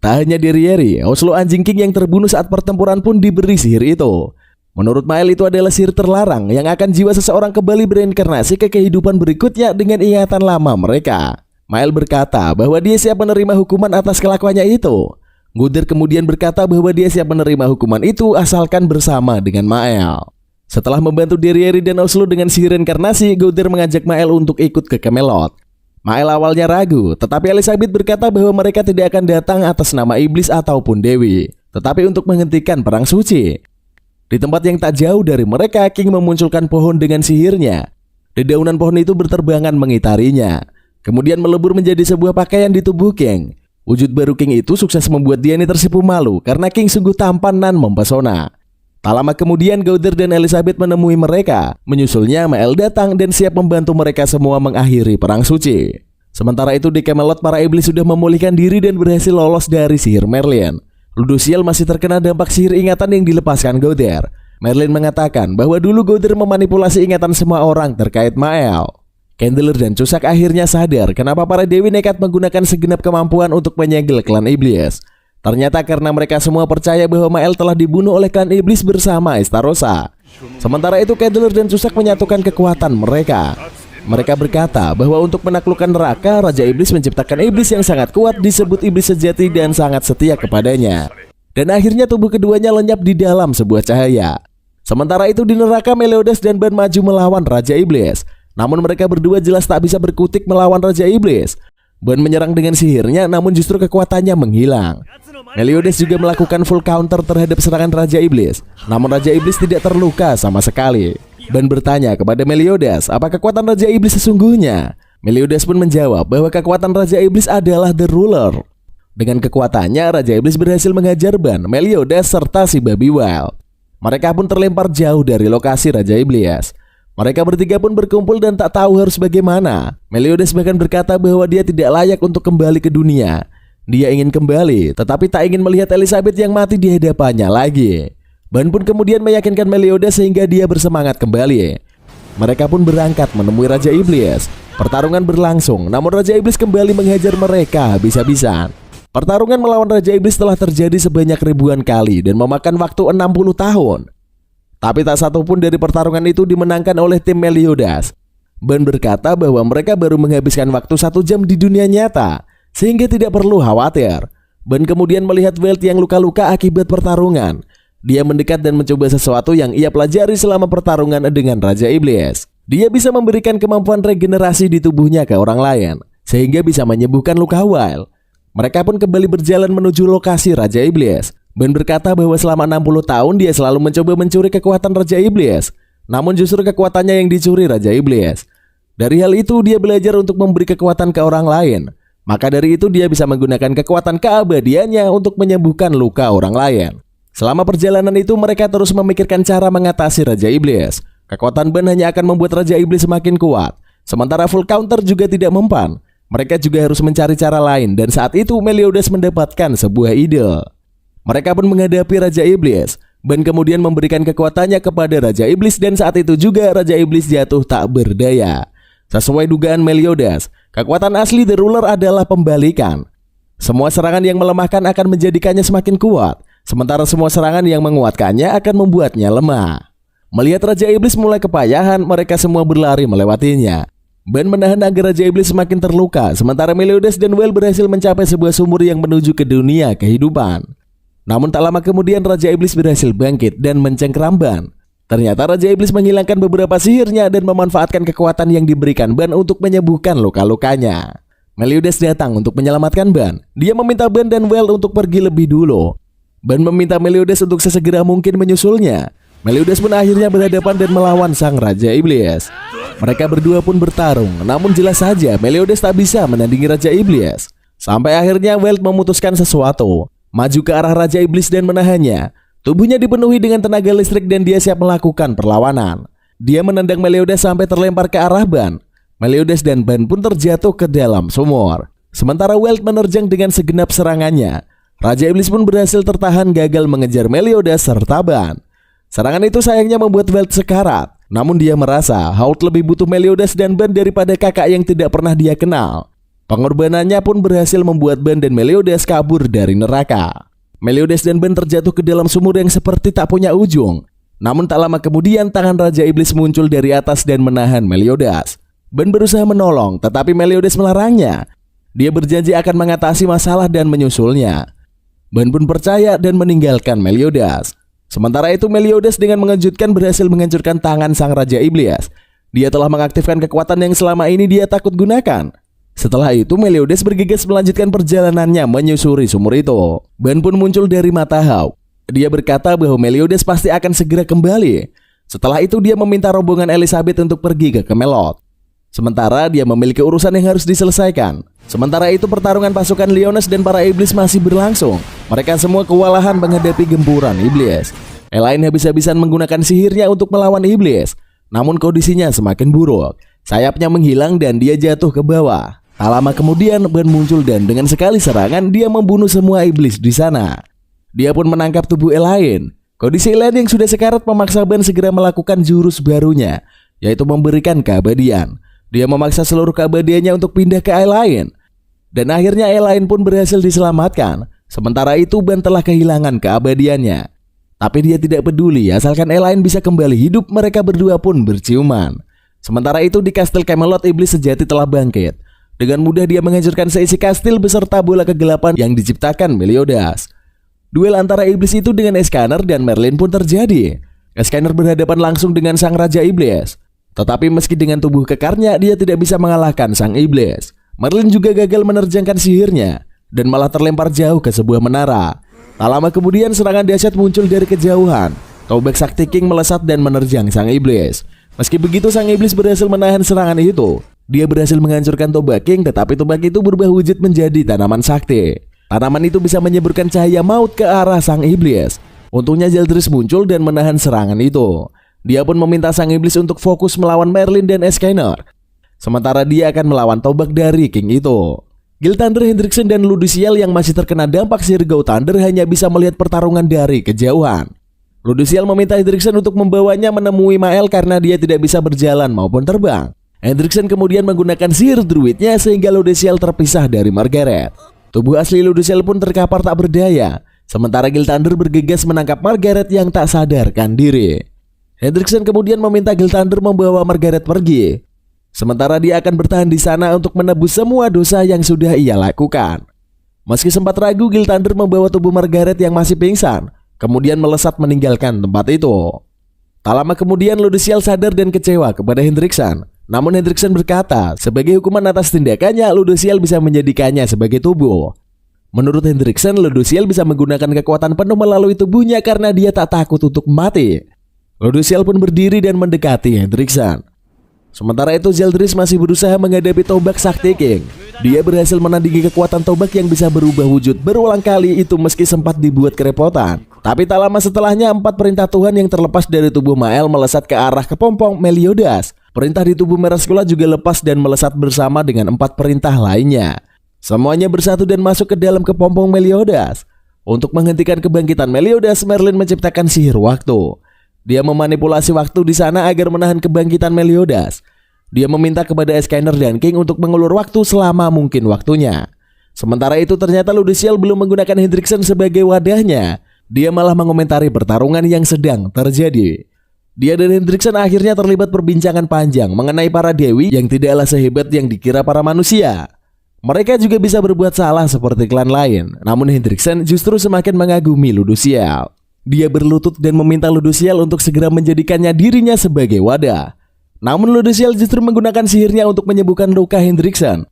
Tak hanya Derieri, Oslo anjing king yang terbunuh saat pertempuran pun diberi sihir itu. Menurut Mael itu adalah sihir terlarang yang akan jiwa seseorang kembali bereinkarnasi ke kehidupan berikutnya dengan ingatan lama mereka. Mael berkata bahwa dia siap menerima hukuman atas kelakuannya itu. Gudder kemudian berkata bahwa dia siap menerima hukuman itu asalkan bersama dengan Mael. Setelah membantu Derieri dan Oslo dengan sihir reinkarnasi, Gudder mengajak Mael untuk ikut ke Camelot. Mael awalnya ragu, tetapi Elizabeth berkata bahwa mereka tidak akan datang atas nama iblis ataupun dewi, tetapi untuk menghentikan perang suci. Di tempat yang tak jauh dari mereka, King memunculkan pohon dengan sihirnya. Dedaunan pohon itu berterbangan mengitarinya, kemudian melebur menjadi sebuah pakaian di tubuh King. Wujud baru King itu sukses membuat Dany tersipu malu karena King sungguh tampan dan mempesona. Tak lama kemudian Gudder dan Elizabeth menemui mereka. Menyusulnya Mael datang dan siap membantu mereka semua mengakhiri perang suci. Sementara itu di Camelot, para iblis sudah memulihkan diri dan berhasil lolos dari sihir Merlin. Ludoziel masih terkena dampak sihir ingatan yang dilepaskan Gudder. Merlin mengatakan bahwa dulu Gudder memanipulasi ingatan semua orang terkait Mael. Candler dan Cusack akhirnya sadar kenapa para dewi nekat menggunakan segenap kemampuan untuk menyegel klan iblis. Ternyata karena mereka semua percaya bahwa Mael telah dibunuh oleh klan iblis bersama Estarossa. Sementara itu Candler dan Cusack menyatukan kekuatan mereka. Mereka berkata bahwa untuk menaklukkan neraka, Raja Iblis menciptakan iblis yang sangat kuat disebut iblis sejati dan sangat setia kepadanya. Dan akhirnya tubuh keduanya lenyap di dalam sebuah cahaya. Sementara itu di neraka, Meliodas dan Ban maju melawan Raja Iblis. Namun mereka berdua jelas tak bisa berkutik melawan Raja Iblis. Ban menyerang dengan sihirnya, namun justru kekuatannya menghilang. Meliodas juga melakukan full counter terhadap serangan Raja Iblis. Namun Raja Iblis tidak terluka sama sekali. Ban bertanya kepada Meliodas, apa kekuatan Raja Iblis sesungguhnya? Meliodas pun menjawab bahwa kekuatan Raja Iblis adalah The Ruler. Dengan kekuatannya, Raja Iblis berhasil menghajar Ban, Meliodas, serta si babi Wild. Mereka pun terlempar jauh dari lokasi Raja Iblis. Mereka bertiga pun berkumpul dan tak tahu harus bagaimana. Meliodas bahkan berkata bahwa dia tidak layak untuk kembali ke dunia. Dia ingin kembali, tetapi tak ingin melihat Elizabeth yang mati di hadapannya lagi. Ban pun kemudian meyakinkan Meliodas sehingga dia bersemangat kembali. Mereka pun berangkat menemui Raja Iblis. Pertarungan berlangsung, namun Raja Iblis kembali menghajar mereka habis-habisan. Pertarungan melawan Raja Iblis telah terjadi sebanyak ribuan kali dan memakan waktu 60 tahun. Tapi tak satu pun dari pertarungan itu dimenangkan oleh tim Meliodas. Ban berkata bahwa mereka baru menghabiskan waktu 1 jam di dunia nyata, sehingga tidak perlu khawatir. Ban kemudian melihat Welt yang luka-luka akibat pertarungan. Dia mendekat dan mencoba sesuatu yang ia pelajari selama pertarungan dengan Raja Iblis. Dia bisa memberikan kemampuan regenerasi di tubuhnya ke orang lain, sehingga bisa menyembuhkan luka Wild. Mereka pun kembali berjalan menuju lokasi Raja Iblis. Ban berkata bahwa selama 60 tahun dia selalu mencoba mencuri kekuatan Raja Iblis. Namun justru kekuatannya yang dicuri Raja Iblis. Dari hal itu dia belajar untuk memberi kekuatan ke orang lain. Maka dari itu dia bisa menggunakan kekuatan keabadiannya untuk menyembuhkan luka orang lain. Selama perjalanan itu mereka terus memikirkan cara mengatasi Raja Iblis. Kekuatan Ban hanya akan membuat Raja Iblis semakin kuat. Sementara full counter juga tidak mempan. Mereka juga harus mencari cara lain. Dan saat itu Meliodas mendapatkan sebuah ide. Mereka pun menghadapi Raja Iblis. Ban kemudian memberikan kekuatannya kepada Raja Iblis dan saat itu juga Raja Iblis jatuh tak berdaya. Sesuai dugaan Meliodas, kekuatan asli The Ruler adalah pembalikan. Semua serangan yang melemahkan akan menjadikannya semakin kuat, sementara semua serangan yang menguatkannya akan membuatnya lemah. Melihat Raja Iblis mulai kepayahan, mereka semua berlari melewatinya. Ban menahan agar Raja Iblis semakin terluka, sementara Meliodas dan Well berhasil mencapai sebuah sumur yang menuju ke dunia kehidupan. Namun tak lama kemudian Raja Iblis berhasil bangkit dan mencengkeram Ban. Ternyata Raja Iblis menghilangkan beberapa sihirnya dan memanfaatkan kekuatan yang diberikan Ban untuk menyembuhkan luka-lukanya. Meliodas datang untuk menyelamatkan Ban. Dia meminta Ban dan Well untuk pergi lebih dulu. Ban meminta Meliodas untuk sesegera mungkin menyusulnya. Meliodas pun akhirnya berhadapan dan melawan sang Raja Iblis. Mereka berdua pun bertarung, namun jelas saja Meliodas tak bisa menandingi Raja Iblis. Sampai akhirnya Well memutuskan sesuatu, maju ke arah Raja Iblis dan menahannya. Tubuhnya dipenuhi dengan tenaga listrik dan dia siap melakukan perlawanan. Dia menendang Meliodas sampai terlempar ke arah Ban. Meliodas dan Ban pun terjatuh ke dalam sumur. Sementara Welt menerjang dengan segenap serangannya. Raja Iblis pun berhasil tertahan gagal mengejar Meliodas serta Ban. Serangan itu sayangnya membuat Welt sekarat. Namun dia merasa Hout lebih butuh Meliodas dan Ban daripada kakak yang tidak pernah dia kenal. Pengorbanannya pun berhasil membuat Ban dan Meliodas kabur dari neraka. Meliodas dan Ban terjatuh ke dalam sumur yang seperti tak punya ujung. Namun tak lama kemudian tangan Raja Iblis muncul dari atas dan menahan Meliodas. Ban berusaha menolong, tetapi Meliodas melarangnya. Dia berjanji akan mengatasi masalah dan menyusulnya. Ban pun percaya dan meninggalkan Meliodas. Sementara itu Meliodas dengan mengejutkan berhasil menghancurkan tangan sang Raja Iblis. Dia telah mengaktifkan kekuatan yang selama ini dia takut gunakan. Setelah itu Meliodas bergegas melanjutkan perjalanannya menyusuri sumur itu. Ban pun muncul dari mata Hout. Dia berkata bahwa Meliodas pasti akan segera kembali. Setelah itu dia meminta rombongan Elizabeth untuk pergi ke Camelot. Sementara dia memiliki urusan yang harus diselesaikan. Sementara itu pertarungan pasukan Leones dan para iblis masih berlangsung. Mereka semua kewalahan menghadapi gempuran iblis. Elaine habis-habisan menggunakan sihirnya untuk melawan iblis. Namun kondisinya semakin buruk. Sayapnya menghilang dan dia jatuh ke bawah. Tak lama kemudian Ban muncul dan dengan sekali serangan dia membunuh semua iblis di sana. Dia pun menangkap tubuh Elaine. Kondisi Elaine yang sudah sekarat memaksa Ban segera melakukan jurus barunya, yaitu memberikan keabadian. Dia memaksa seluruh keabadiannya untuk pindah ke Elaine. Dan akhirnya Elaine pun berhasil diselamatkan. Sementara itu Ban telah kehilangan keabadiannya. Tapi dia tidak peduli, asalkan Elaine bisa kembali hidup, mereka berdua pun berciuman. Sementara itu di kastil Camelot, iblis sejati telah bangkit. Dengan mudah dia menghancurkan seisi kastil beserta bola kegelapan yang diciptakan Meliodas. Duel antara iblis itu dengan Escanor dan Merlin pun terjadi. Escanor berhadapan langsung dengan sang Raja Iblis. Tetapi meski dengan tubuh kekarnya, dia tidak bisa mengalahkan sang iblis. Merlin juga gagal menerjangkan sihirnya dan malah terlempar jauh ke sebuah menara. Tak lama kemudian serangan dahsyat muncul dari kejauhan. Tombak Sakti King melesat dan menerjang sang iblis. Meski begitu sang iblis berhasil menahan serangan itu. Dia berhasil menghancurkan Tombak King, tetapi tombak itu berubah wujud menjadi tanaman sakti. Tanaman itu bisa menyeburkan cahaya maut ke arah sang iblis. Untungnya Zeldris muncul dan menahan serangan itu. Dia pun meminta sang iblis untuk fokus melawan Merlin dan Escanor. Sementara dia akan melawan tombak dari King itu. Gilthander, Hendrickson, dan Luduciel yang masih terkena dampak sihir Go Thunder hanya bisa melihat pertarungan dari kejauhan. Luduciel meminta Hendrickson untuk membawanya menemui Mael karena dia tidak bisa berjalan maupun terbang. Hendrickson kemudian menggunakan sihir druidnya sehingga Luduciel terpisah dari Margaret. Tubuh asli Luduciel pun terkapar tak berdaya. Sementara Gilthander bergegas menangkap Margaret yang tak sadarkan diri. Hendrickson kemudian meminta Gilthander membawa Margaret pergi. Sementara dia akan bertahan di sana untuk menebus semua dosa yang sudah ia lakukan. Meski sempat ragu, Gilthander membawa tubuh Margaret yang masih pingsan, kemudian melesat meninggalkan tempat itu. Tak lama kemudian Luduciel sadar dan kecewa kepada Hendrickson. Namun Hendrickson berkata, sebagai hukuman atas tindakannya, Luduciel bisa menjadikannya sebagai tubuh. Menurut Hendrickson, Luduciel bisa menggunakan kekuatan penuh melalui tubuhnya karena dia tak takut untuk mati. Luduciel pun berdiri dan mendekati Hendrickson. Sementara itu Zeldris masih berusaha menghadapi Tombak Sakti King. Dia berhasil menandingi kekuatan tombak yang bisa berubah wujud berulang kali itu meski sempat dibuat kerepotan. Tapi tak lama setelahnya 4 perintah Tuhan yang terlepas dari tubuh Mael melesat ke arah kepompong Meliodas. Perintah di tubuh Meraskula juga lepas dan melesat bersama dengan 4 perintah lainnya. Semuanya bersatu dan masuk ke dalam kepompong Meliodas. Untuk menghentikan kebangkitan Meliodas, Merlin menciptakan sihir waktu. Dia memanipulasi waktu di sana agar menahan kebangkitan Meliodas. Dia meminta kepada Escanor dan King untuk mengulur waktu selama mungkin waktunya. Sementara itu ternyata Luduciel belum menggunakan Hendrickson sebagai wadahnya. Dia malah mengomentari pertarungan yang sedang terjadi. Dia dan Hendrickson akhirnya terlibat perbincangan panjang mengenai para dewi yang tidaklah sehebat yang dikira para manusia. Mereka juga bisa berbuat salah seperti klan lain. Namun Hendrickson justru semakin mengagumi Luduciel. Dia berlutut dan meminta Luduciel untuk segera menjadikannya dirinya sebagai wadah. Namun Luduciel justru menggunakan sihirnya untuk menyembuhkan luka Hendrickson.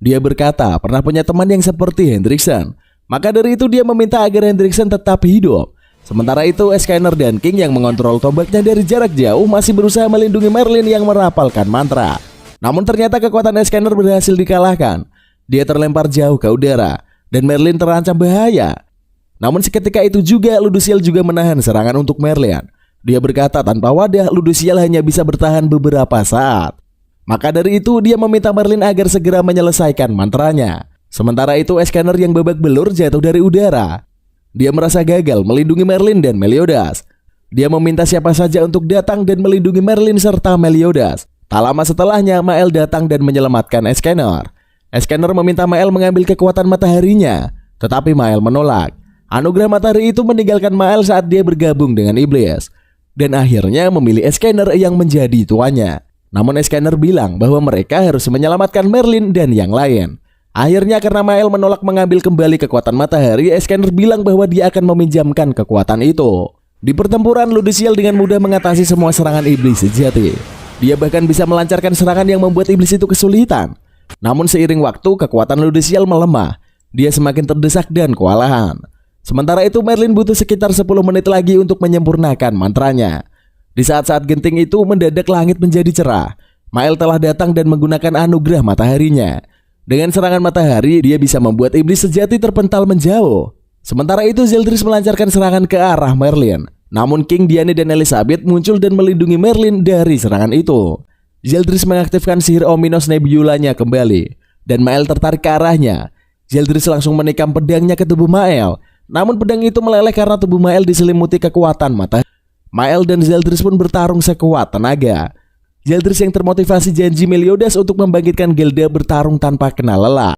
Dia berkata pernah punya teman yang seperti Hendrickson. Maka dari itu dia meminta agar Hendrickson tetap hidup. Sementara itu Escanor dan King yang mengontrol tombaknya dari jarak jauh masih berusaha melindungi Merlin yang merapalkan mantra. Namun ternyata kekuatan Escanor berhasil dikalahkan. Dia terlempar jauh ke udara dan Merlin terancam bahaya. Namun seketika itu juga Luduciel juga menahan serangan untuk Merlin. Dia berkata tanpa wadah Luduciel hanya bisa bertahan beberapa saat. Maka dari itu dia meminta Merlin agar segera menyelesaikan mantranya. Sementara itu Escanor yang babak belur jatuh dari udara. Dia merasa gagal melindungi Merlin dan Meliodas. Dia meminta siapa saja untuk datang dan melindungi Merlin serta Meliodas. Tak lama setelahnya, Mael datang dan menyelamatkan Escanor. Escanor meminta Mael mengambil kekuatan mataharinya, tetapi Mael menolak. Anugerah matahari itu meninggalkan Mael saat dia bergabung dengan iblis, dan akhirnya memilih Escanor yang menjadi tuannya. Namun Escanor bilang bahwa mereka harus menyelamatkan Merlin dan yang lain. Akhirnya karena Mael menolak mengambil kembali kekuatan matahari, Escanor bilang bahwa dia akan meminjamkan kekuatan itu. Di pertempuran, Ludoshel dengan mudah mengatasi semua serangan iblis sejati. Dia bahkan bisa melancarkan serangan yang membuat iblis itu kesulitan. Namun seiring waktu, kekuatan Ludoshel melemah. Dia semakin terdesak dan kewalahan. Sementara itu, Merlin butuh sekitar 10 menit lagi untuk menyempurnakan mantranya. Di saat-saat genting itu, mendadak langit menjadi cerah. Mael telah datang dan menggunakan anugerah mataharinya. Dengan serangan matahari, dia bisa membuat iblis sejati terpental menjauh. Sementara itu, Zeldris melancarkan serangan ke arah Merlin. Namun King, Diane, dan Elizabeth muncul dan melindungi Merlin dari serangan itu. Zeldris mengaktifkan sihir Ominos Nebulanya kembali, dan Mael tertarik ke arahnya. Zeldris langsung menikam pedangnya ke tubuh Mael. Namun pedang itu meleleh karena tubuh Mael diselimuti kekuatan matahari. Mael dan Zeldris pun bertarung sekuat tenaga. Zeldris yang termotivasi janji Meliodas untuk membangkitkan Gelda bertarung tanpa kenal lelah.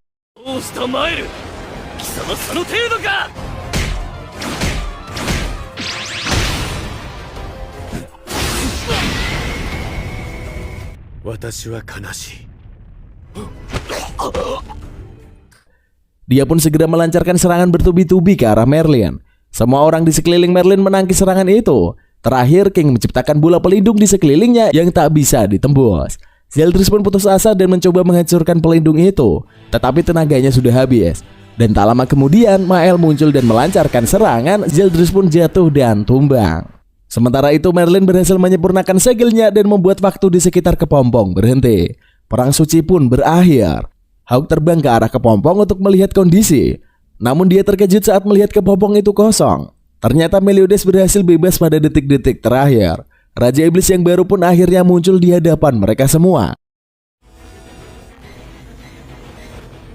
Dia pun segera melancarkan serangan bertubi-tubi ke arah Merlin. Semua orang di sekeliling Merlin menangkis serangan itu. Terakhir, King menciptakan bola pelindung di sekelilingnya yang tak bisa ditembus. Zeldris pun putus asa dan mencoba menghancurkan pelindung itu, tetapi tenaganya sudah habis. Dan tak lama kemudian, Mael muncul dan melancarkan serangan. Zeldris pun jatuh dan tumbang. Sementara itu, Merlin berhasil menyempurnakan segelnya dan membuat waktu di sekitar kepompong berhenti. Perang suci pun berakhir. Hawk terbang ke arah kepompong untuk melihat kondisi. Namun dia terkejut saat melihat kepompong itu kosong. Ternyata Meliodas berhasil bebas pada detik-detik terakhir. Raja Iblis yang baru pun akhirnya muncul di hadapan mereka semua.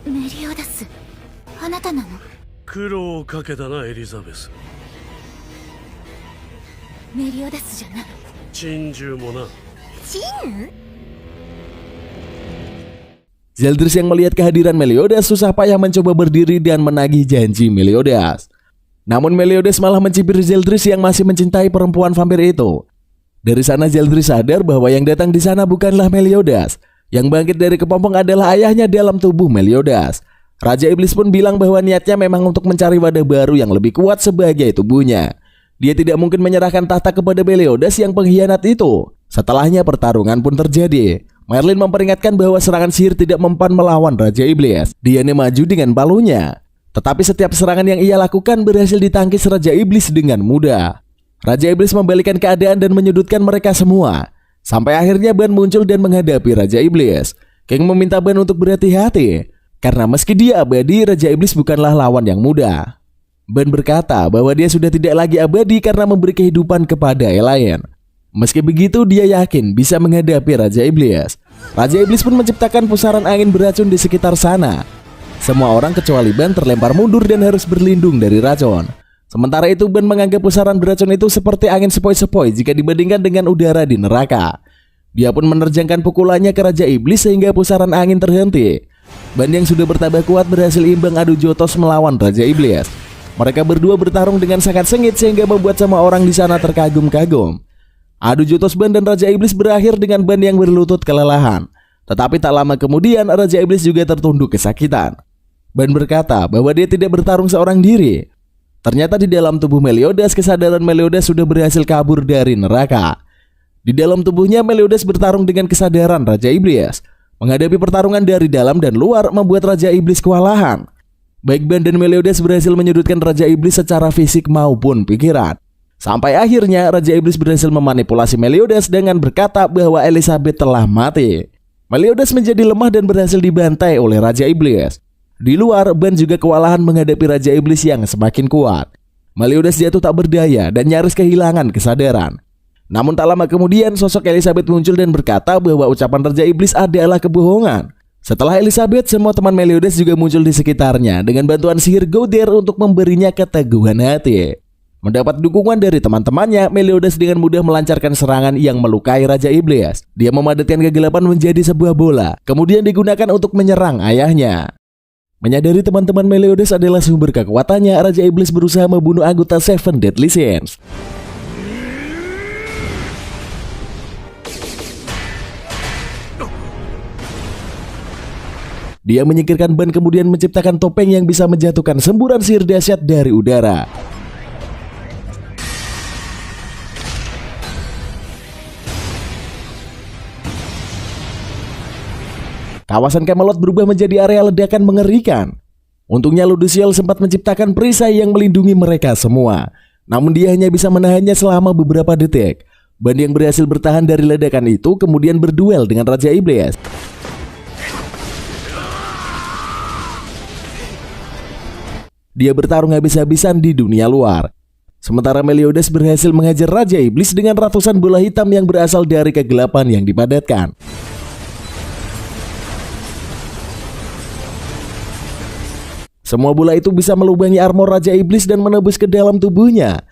Meliodas, anata nano? Kurou kaketa na, Elizabeth. Meliodas janai. Chinju mo na. Chin? Zeldris yang melihat kehadiran Meliodas susah payah mencoba berdiri dan menagih janji Meliodas. Namun Meliodas malah mencibir Zeldris yang masih mencintai perempuan vampir itu. Dari sana Zeldris sadar bahwa yang datang di sana bukanlah Meliodas. Yang bangkit dari kepompong adalah ayahnya dalam tubuh Meliodas. Raja Iblis pun bilang bahwa niatnya memang untuk mencari wadah baru yang lebih kuat sebagai tubuhnya. Dia tidak mungkin menyerahkan tahta kepada Meliodas yang pengkhianat itu. Setelahnya pertarungan pun terjadi. Merlin memperingatkan bahwa serangan sihir tidak mempan melawan Raja Iblis. Diane maju dengan palunya. Tetapi setiap serangan yang ia lakukan berhasil ditangkis Raja Iblis dengan mudah. Raja Iblis membalikan keadaan dan menyudutkan mereka semua. Sampai akhirnya Ban muncul dan menghadapi Raja Iblis. King meminta Ban untuk berhati-hati. Karena meski dia abadi, Raja Iblis bukanlah lawan yang mudah. Ban berkata bahwa dia sudah tidak lagi abadi karena memberi kehidupan kepada Elaine. Meski begitu, dia yakin bisa menghadapi Raja Iblis. Raja Iblis pun menciptakan pusaran angin beracun di sekitar sana. Semua orang kecuali Ban terlempar mundur dan harus berlindung dari racun. Sementara itu, Ban menganggap pusaran beracun itu seperti angin sepoi-sepoi jika dibandingkan dengan udara di neraka. Dia pun menerjangkan pukulannya ke Raja Iblis sehingga pusaran angin terhenti. Ban yang sudah bertambah kuat berhasil imbang adu jotos melawan Raja Iblis. Mereka berdua bertarung dengan sangat sengit sehingga membuat semua orang di sana terkagum-kagum. Adu jotos Ban dan Raja Iblis berakhir dengan Ban yang berlutut kelelahan. Tetapi tak lama kemudian Raja Iblis juga tertunduk kesakitan. Ban berkata bahwa dia tidak bertarung seorang diri. Ternyata di dalam tubuh Meliodas, kesadaran Meliodas sudah berhasil kabur dari neraka. Di dalam tubuhnya Meliodas bertarung dengan kesadaran Raja Iblis. Menghadapi pertarungan dari dalam dan luar membuat Raja Iblis kewalahan. Baik Ban dan Meliodas berhasil menyudutkan Raja Iblis secara fisik maupun pikiran. Sampai akhirnya Raja Iblis berhasil memanipulasi Meliodas dengan berkata bahwa Elizabeth telah mati. Meliodas menjadi lemah dan berhasil dibantai oleh Raja Iblis. Di luar, Ban juga kewalahan menghadapi Raja Iblis yang semakin kuat. Meliodas jatuh tak berdaya dan nyaris kehilangan kesadaran. Namun tak lama kemudian sosok Elizabeth muncul dan berkata bahwa ucapan Raja Iblis adalah kebohongan. Setelah Elizabeth, semua teman Meliodas juga muncul di sekitarnya dengan bantuan sihir Gauder untuk memberinya keteguhan hati. Mendapat dukungan dari teman-temannya, Meliodas dengan mudah melancarkan serangan yang melukai Raja Iblis. Dia memadatkan kegelapan menjadi sebuah bola, kemudian digunakan untuk menyerang ayahnya. Menyadari teman-teman Meliodas adalah sumber kekuatannya, Raja Iblis berusaha membunuh anggota Seven Deadly Sins. Dia menyingkirkan ban kemudian menciptakan topeng yang bisa menjatuhkan semburan sihir dahsyat dari udara. Kawasan Camelot berubah menjadi area ledakan mengerikan. Untungnya Ludusiel sempat menciptakan perisai yang melindungi mereka semua. Namun dia hanya bisa menahannya selama beberapa detik. Ban yang berhasil bertahan dari ledakan itu kemudian berduel dengan Raja Iblis. Dia bertarung habis-habisan di dunia luar. Sementara Meliodas berhasil menghajar Raja Iblis dengan ratusan bola hitam yang berasal dari kegelapan yang dipadatkan. Semua bola itu bisa melubangi armor Raja Iblis dan menembus ke dalam tubuhnya.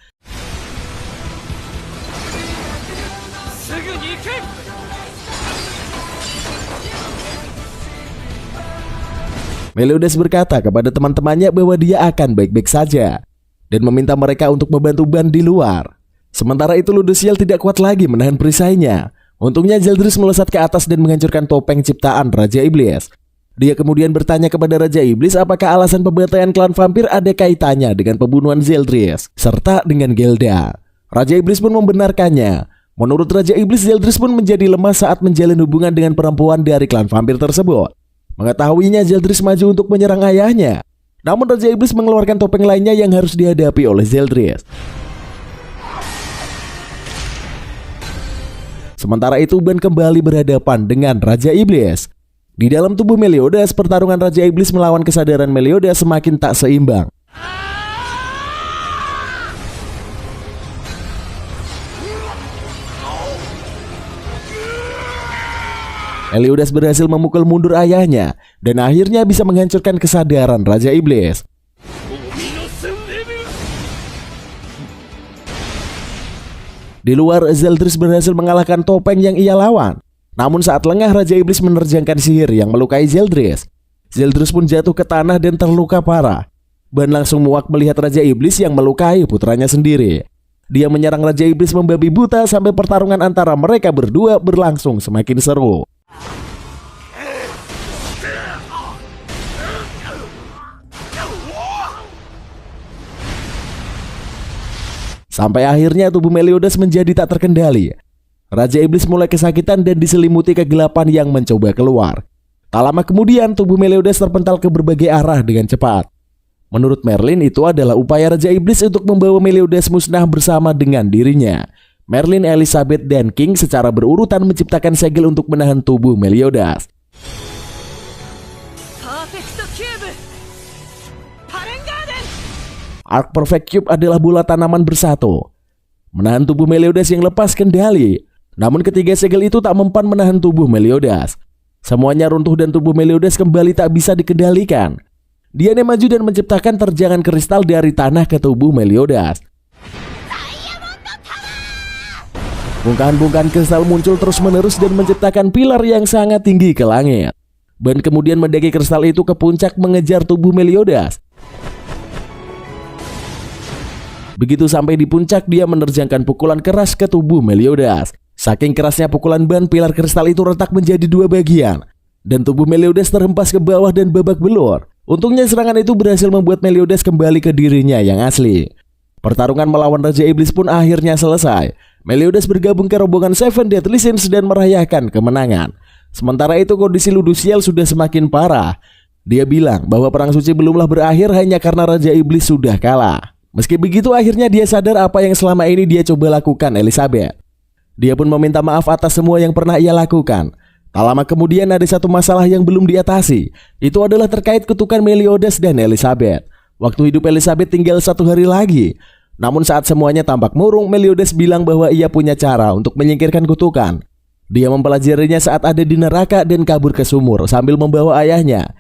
Meliodas berkata kepada teman-temannya bahwa dia akan baik-baik saja dan meminta mereka untuk membantu Ban di luar. Sementara itu Ludusiel tidak kuat lagi menahan perisainya. Untungnya Zeldris melesat ke atas dan menghancurkan topeng ciptaan Raja Iblis. Dia kemudian bertanya kepada Raja Iblis apakah alasan pembantaian klan vampir ada kaitannya dengan pembunuhan Zeldris serta dengan Gelda. Raja Iblis pun membenarkannya. Menurut Raja Iblis, Zeldris pun menjadi lemah saat menjalin hubungan dengan perempuan dari klan vampir tersebut. Mengetahuinya, Zeldris maju untuk menyerang ayahnya. Namun Raja Iblis mengeluarkan topeng lainnya yang harus dihadapi oleh Zeldris. Sementara itu Ban kembali berhadapan dengan Raja Iblis. Di dalam tubuh Meliodas, pertarungan Raja Iblis melawan kesadaran Meliodas semakin tak seimbang. Meliodas berhasil memukul mundur ayahnya dan akhirnya bisa menghancurkan kesadaran Raja Iblis. Di luar, Zeldris berhasil mengalahkan topeng yang ia lawan. Namun saat lengah, Raja Iblis menerjangkan sihir yang melukai Zeldris. Zeldris pun jatuh ke tanah dan terluka parah. Ban langsung muak melihat Raja Iblis yang melukai putranya sendiri. Dia menyerang Raja Iblis membabi buta sampai pertarungan antara mereka berdua berlangsung semakin seru. Sampai akhirnya tubuh Meliodas menjadi tak terkendali. Raja Iblis mulai kesakitan dan diselimuti kegelapan yang mencoba keluar. Tak lama kemudian tubuh Meliodas terpental ke berbagai arah dengan cepat. Menurut Merlin, itu adalah upaya Raja Iblis untuk membawa Meliodas musnah bersama dengan dirinya. Merlin, Elizabeth, dan King secara berurutan menciptakan segel untuk menahan tubuh Meliodas. Arc Perfect Cube adalah bola tanaman bersatu, menahan tubuh Meliodas yang lepas kendali. Namun ketiga segel itu tak mempan menahan tubuh Meliodas. Semuanya runtuh dan tubuh Meliodas kembali tak bisa dikendalikan. Dia maju dan menciptakan terjangan kristal dari tanah ke tubuh Meliodas. Bongkahan-bongkahan kristal muncul terus-menerus dan menciptakan pilar yang sangat tinggi ke langit. Ban kemudian mendaki kristal itu ke puncak mengejar tubuh Meliodas. Begitu sampai di puncak, dia menerjangkan pukulan keras ke tubuh Meliodas. Saking kerasnya pukulan Ban, pilar kristal itu retak menjadi dua bagian dan tubuh Meliodas terhempas ke bawah dan babak belur. Untungnya serangan itu berhasil membuat Meliodas kembali ke dirinya yang asli. Pertarungan melawan Raja Iblis pun akhirnya selesai. Meliodas bergabung ke rombongan Seven Deadly Sins dan merayakan kemenangan. Sementara itu kondisi Ludusiel sudah semakin parah. Dia bilang bahwa perang suci belumlah berakhir hanya karena Raja Iblis sudah kalah. Meski begitu, akhirnya dia sadar apa yang selama ini dia coba lakukan Elizabeth. Dia pun meminta maaf atas semua yang pernah ia lakukan. Tak lama kemudian ada satu masalah yang belum diatasi. Itu adalah terkait kutukan Meliodas dan Elizabeth. Waktu hidup Elizabeth tinggal 1 hari lagi. Namun saat semuanya tampak murung, Meliodas bilang bahwa ia punya cara untuk menyingkirkan kutukan. Dia mempelajarinya saat ada di neraka dan kabur ke sumur sambil membawa ayahnya.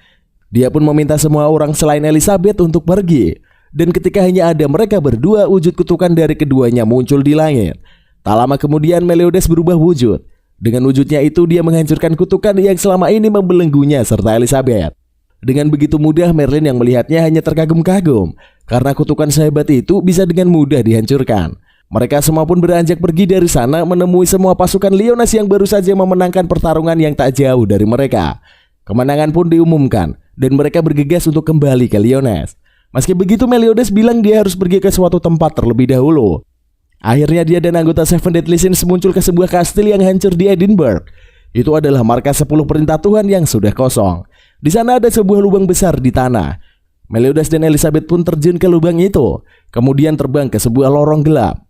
Dia pun meminta semua orang selain Elizabeth untuk pergi. Dan ketika hanya ada mereka berdua, wujud kutukan dari keduanya muncul di langit. Tak lama kemudian Meliodas berubah wujud. Dengan wujudnya itu dia menghancurkan kutukan yang selama ini membelenggunya serta Elizabeth. Dengan begitu mudah Merlin yang melihatnya hanya terkagum-kagum karena kutukan sehebat itu bisa dengan mudah dihancurkan. Mereka semua pun beranjak pergi dari sana menemui semua pasukan Liones yang baru saja memenangkan pertarungan yang tak jauh dari mereka. Kemenangan pun diumumkan dan mereka bergegas untuk kembali ke Liones. Meski begitu Meliodas bilang dia harus pergi ke suatu tempat terlebih dahulu. Akhirnya dia dan anggota Seven Deadly Sins muncul ke sebuah kastil yang hancur di Edinburgh. Itu adalah markas 10 perintah Tuhan yang sudah kosong. Di sana ada sebuah lubang besar di tanah. Meliodas dan Elizabeth pun terjun ke lubang itu, kemudian terbang ke sebuah lorong gelap.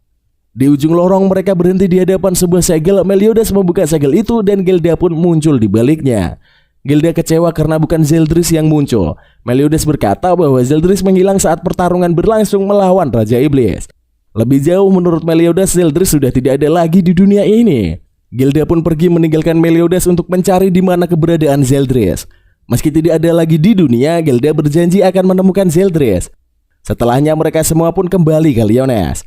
Di ujung lorong mereka berhenti di hadapan sebuah segel. Meliodas membuka segel itu dan Gelda pun muncul di baliknya. Gelda kecewa karena bukan Zeldris yang muncul. Meliodas berkata bahwa Zeldris menghilang saat pertarungan berlangsung melawan Raja Iblis. Lebih jauh menurut Meliodas, Zeldris sudah tidak ada lagi di dunia ini. Gelda pun pergi meninggalkan Meliodas untuk mencari di mana keberadaan Zeldris. Meski tidak ada lagi di dunia, Gelda berjanji akan menemukan Zeldris. Setelahnya mereka semua pun kembali ke Liones.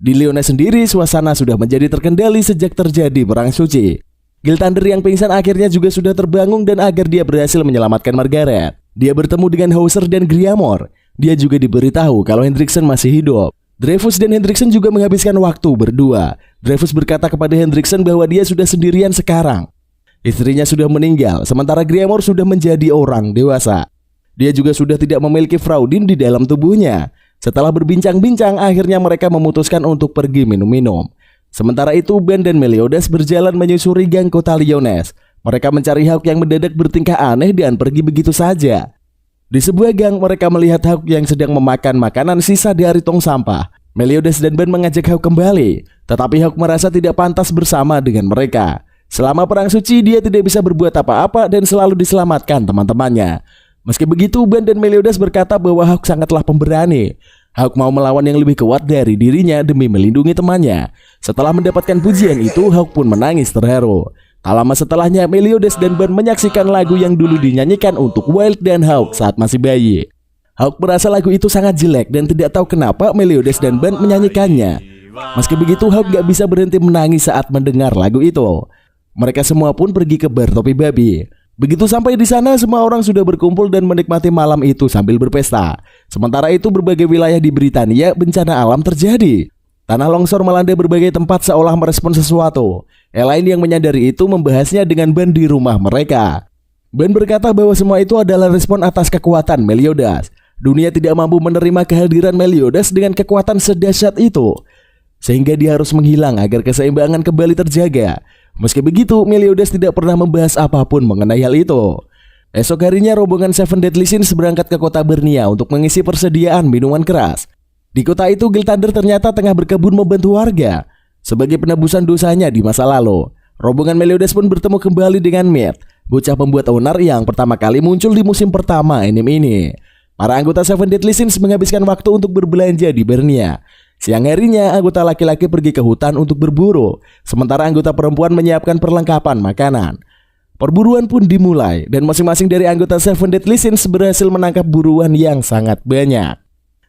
Di Liones sendiri suasana sudah menjadi terkendali sejak terjadi perang suci. Gilthander yang pingsan akhirnya juga sudah terbangun dan agar dia berhasil menyelamatkan Margaret. Dia bertemu dengan Hauser dan Griamor. Dia juga diberitahu kalau Hendrickson masih hidup. Dreyfus dan Hendrickson juga menghabiskan waktu berdua. Dreyfus berkata kepada Hendrickson bahwa dia sudah sendirian sekarang. Istrinya sudah meninggal, sementara Griamor sudah menjadi orang dewasa. Dia juga sudah tidak memiliki Fraudin di dalam tubuhnya. Setelah berbincang-bincang, akhirnya mereka memutuskan untuk pergi minum-minum. Sementara itu, Ben dan Meliodas berjalan menyusuri gang kota Liones. Mereka mencari Hawk yang mendadak bertingkah aneh dan pergi begitu saja. Di sebuah gang, mereka melihat Hawk yang sedang memakan makanan sisa dari tong sampah. Meliodas dan Ben mengajak Hawk kembali, tetapi Hawk merasa tidak pantas bersama dengan mereka. Selama perang suci, dia tidak bisa berbuat apa-apa dan selalu diselamatkan teman-temannya. Meski begitu, Ben dan Meliodas berkata bahwa Hawk sangatlah pemberani. Hawk mau melawan yang lebih kuat dari dirinya demi melindungi temannya. Setelah mendapatkan pujian itu, Hawk pun menangis terharu. Tak lama setelahnya, Meliodas dan Ben menyaksikan lagu yang dulu dinyanyikan untuk Wild dan Hawk saat masih bayi. Hawk merasa lagu itu sangat jelek dan tidak tahu kenapa Meliodas dan Ben menyanyikannya. Meski begitu, Hawk gak bisa berhenti menangis saat mendengar lagu itu. Mereka semua pun pergi ke bar topi babi. Begitu sampai di sana, semua orang sudah berkumpul dan menikmati malam itu sambil berpesta. Sementara itu, berbagai wilayah di Britania bencana alam terjadi. Tanah longsor melanda berbagai tempat seolah merespon sesuatu. Elaine yang menyadari itu membahasnya dengan Ben di rumah mereka. Ben berkata bahwa semua itu adalah respon atas kekuatan Meliodas. Dunia tidak mampu menerima kehadiran Meliodas dengan kekuatan sedahsyat itu, sehingga dia harus menghilang agar keseimbangan kembali terjaga. Meski begitu, Meliodas tidak pernah membahas apapun mengenai hal itu. Esok harinya rombongan Seven Deadly Sins berangkat ke kota Bernia untuk mengisi persediaan minuman keras. Di kota itu, Gilthander ternyata tengah berkebun membantu warga sebagai penebusan dosanya di masa lalu. Rombongan Meliodas pun bertemu kembali dengan Matt, bocah pembuat onar yang pertama kali muncul di musim pertama anime ini. Para anggota Seven Deadly Sins menghabiskan waktu untuk berbelanja di Bernia. Siang harinya, anggota laki-laki pergi ke hutan untuk berburu, sementara anggota perempuan menyiapkan perlengkapan makanan. Perburuan pun dimulai, dan masing-masing dari anggota Seven Deadly Sins berhasil menangkap buruan yang sangat banyak.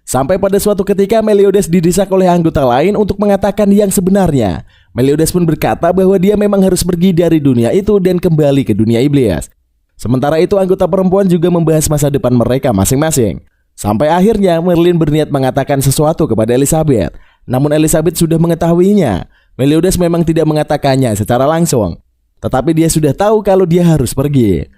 Sampai pada suatu ketika, Meliodas didesak oleh anggota lain untuk mengatakan yang sebenarnya. Meliodas pun berkata bahwa dia memang harus pergi dari dunia itu dan kembali ke dunia iblis. Sementara itu, anggota perempuan juga membahas masa depan mereka masing-masing. Sampai akhirnya Merlin berniat mengatakan sesuatu kepada Elizabeth. Namun Elizabeth sudah mengetahuinya. Meliodas memang tidak mengatakannya secara langsung, tetapi dia sudah tahu kalau dia harus pergi.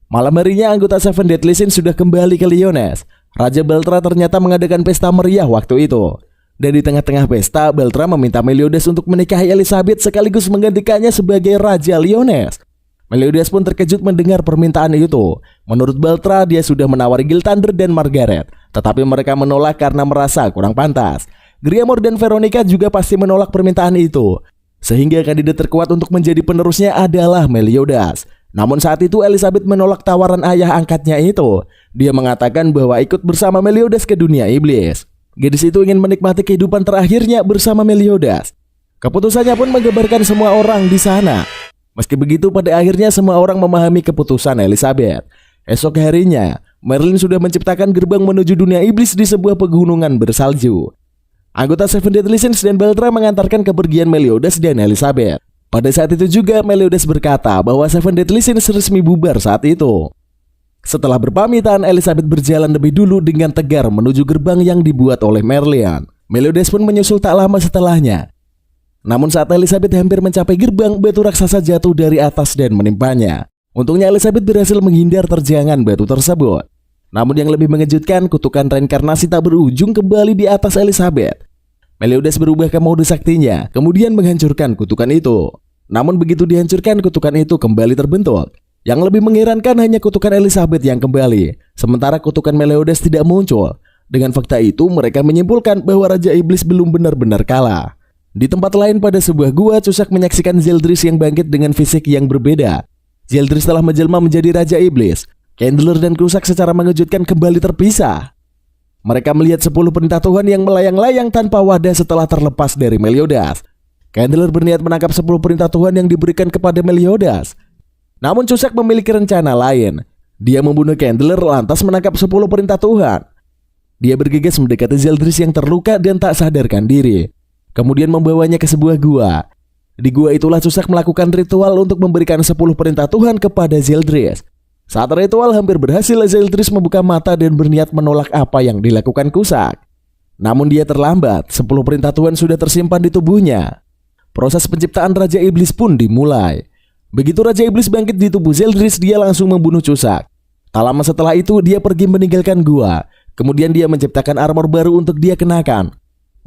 Malam harinya anggota Seven Deadly Sins sudah kembali ke Liones. Raja Baltra ternyata mengadakan pesta meriah waktu itu. Dan di tengah-tengah pesta, Baltra meminta Meliodas untuk menikahi Elizabeth sekaligus menggantikannya sebagai Raja Liones. Meliodas pun terkejut mendengar permintaan itu. Menurut Baltra, dia sudah menawari Gilthander dan Margaret, tetapi mereka menolak karena merasa kurang pantas. Griamor dan Veronica juga pasti menolak permintaan itu, sehingga kandidat terkuat untuk menjadi penerusnya adalah Meliodas. Namun saat itu Elizabeth menolak tawaran ayah angkatnya itu. Dia mengatakan bahwa ikut bersama Meliodas ke dunia iblis. Gadis itu ingin menikmati kehidupan terakhirnya bersama Meliodas. Keputusannya pun menggebarkan semua orang di sana. Meski begitu, pada akhirnya semua orang memahami keputusan Elizabeth. Esok harinya, Merlin sudah menciptakan gerbang menuju dunia iblis di sebuah pegunungan bersalju. Anggota Seven Deadly Sins dan Baltra mengantarkan kepergian Meliodas dan Elizabeth. Pada saat itu juga Meliodas berkata bahwa Seven Deadly Sins resmi bubar saat itu. Setelah berpamitan, Elizabeth berjalan lebih dulu dengan tegar menuju gerbang yang dibuat oleh Merlin. Meliodas pun menyusul tak lama setelahnya. Namun saat Elizabeth hampir mencapai gerbang, batu raksasa jatuh dari atas dan menimpanya. Untungnya Elizabeth berhasil menghindar terjangan batu tersebut. Namun yang lebih mengejutkan, kutukan reinkarnasi tak berujung kembali di atas Elizabeth. Meliodas berubah ke mode saktinya, kemudian menghancurkan kutukan itu. Namun begitu dihancurkan, kutukan itu kembali terbentuk. Yang lebih mengherankan hanya kutukan Elizabeth yang kembali, sementara kutukan Meliodas tidak muncul. Dengan fakta itu, mereka menyimpulkan bahwa Raja Iblis belum benar-benar kalah. Di tempat lain pada sebuah gua, Cusack menyaksikan Zeldris yang bangkit dengan fisik yang berbeda. Zeldris telah menjelma menjadi Raja Iblis. Candler dan Cusack secara mengejutkan kembali terpisah. Mereka melihat 10 perintah Tuhan yang melayang-layang tanpa wadah setelah terlepas dari Meliodas. Candler berniat menangkap 10 perintah Tuhan yang diberikan kepada Meliodas. Namun Cusack memiliki rencana lain. Dia membunuh Candler lantas menangkap 10 perintah Tuhan. Dia bergegas mendekati Zeldris yang terluka dan tak sadarkan diri. Kemudian membawanya ke sebuah gua. Di gua itulah Cusack melakukan ritual untuk memberikan 10 perintah Tuhan kepada Zeldris. Saat ritual hampir berhasil, Zeldris membuka mata dan berniat menolak apa yang dilakukan Cusack. Namun dia terlambat, 10 perintah Tuhan sudah tersimpan di tubuhnya. Proses penciptaan Raja Iblis pun dimulai. Begitu Raja Iblis bangkit di tubuh Zeldris, dia langsung membunuh Cusack. Tak lama setelah itu, dia pergi meninggalkan gua. Kemudian dia menciptakan armor baru untuk dia kenakan.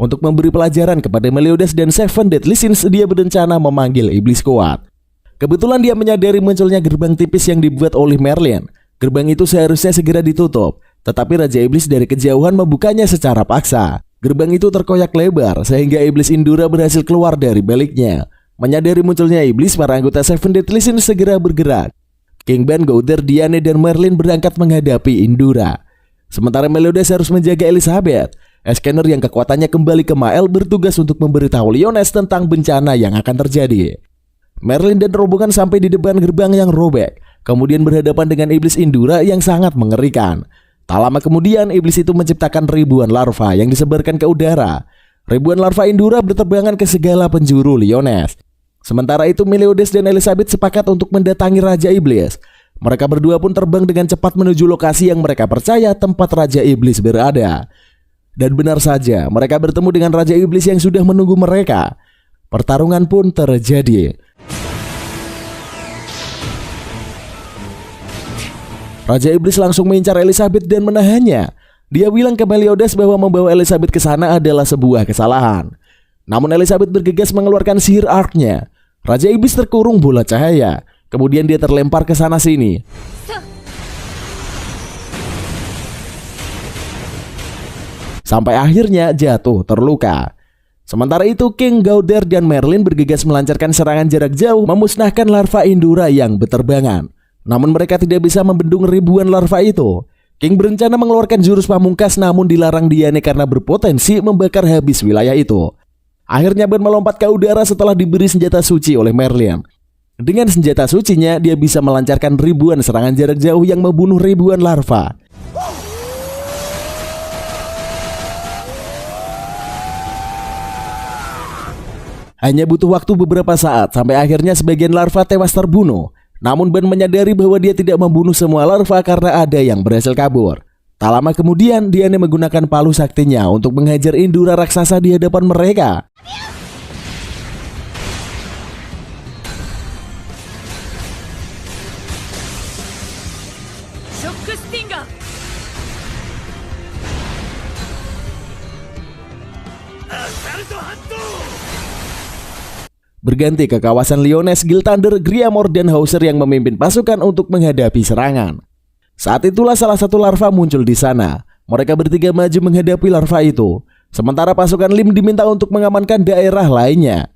Untuk memberi pelajaran kepada Meliodas dan Seven Deadly Sins, dia berencana memanggil iblis kuat. Kebetulan dia menyadari munculnya gerbang tipis yang dibuat oleh Merlin. Gerbang itu seharusnya segera ditutup, tetapi Raja Iblis dari kejauhan membukanya secara paksa. Gerbang itu terkoyak lebar sehingga iblis Indura berhasil keluar dari baliknya. Menyadari munculnya iblis, para anggota Seven Deadly Sins segera bergerak. King Ban, Gowther, Diane, dan Merlin berangkat menghadapi Indura. Sementara Meliodas harus menjaga Elizabeth. Scanner yang kekuatannya kembali ke Mael bertugas untuk memberitahu Lioness tentang bencana yang akan terjadi. Merlin dan rombongan sampai di depan gerbang yang robek, kemudian berhadapan dengan iblis Indura yang sangat mengerikan. Tak lama kemudian, iblis itu menciptakan ribuan larva yang disebarkan ke udara. Ribuan larva Indura berterbangan ke segala penjuru Lioness. Sementara itu, Meliodas dan Elizabeth sepakat untuk mendatangi Raja Iblis. Mereka berdua pun terbang dengan cepat menuju lokasi yang mereka percaya tempat Raja Iblis berada. Dan benar saja, mereka bertemu dengan Raja Iblis yang sudah menunggu mereka. Pertarungan pun terjadi. Raja Iblis langsung mengincar Elizabeth dan menahannya. Dia bilang ke Meliodas bahwa membawa Elizabeth ke sana adalah sebuah kesalahan. Namun Elizabeth bergegas mengeluarkan sihir arc-nya. Raja Iblis terkurung bola cahaya. Kemudian dia terlempar ke sana sini. Sampai akhirnya jatuh terluka. Sementara itu, King, Gowther, dan Merlin bergegas melancarkan serangan jarak jauh memusnahkan larva Indura yang berterbangan. Namun mereka tidak bisa membendung ribuan larva itu. King berencana mengeluarkan jurus pamungkas, namun dilarang Diane karena berpotensi membakar habis wilayah itu. Akhirnya Ban melompat ke udara setelah diberi senjata suci oleh Merlin. Dengan senjata sucinya, dia bisa melancarkan ribuan serangan jarak jauh yang membunuh ribuan larva. Hanya butuh waktu beberapa saat sampai akhirnya sebagian larva tewas terbunuh. Namun Ban menyadari bahwa dia tidak membunuh semua larva karena ada yang berhasil kabur. Tak lama kemudian, Diane menggunakan palu saktinya untuk menghajar Indura raksasa di hadapan mereka. Berganti ke kawasan Lioness, Gilthander, Griamore, dan Hauser yang memimpin pasukan untuk menghadapi serangan. Saat itulah salah satu larva muncul di sana. Mereka bertiga maju menghadapi larva itu. Sementara pasukan Lim diminta untuk mengamankan daerah lainnya.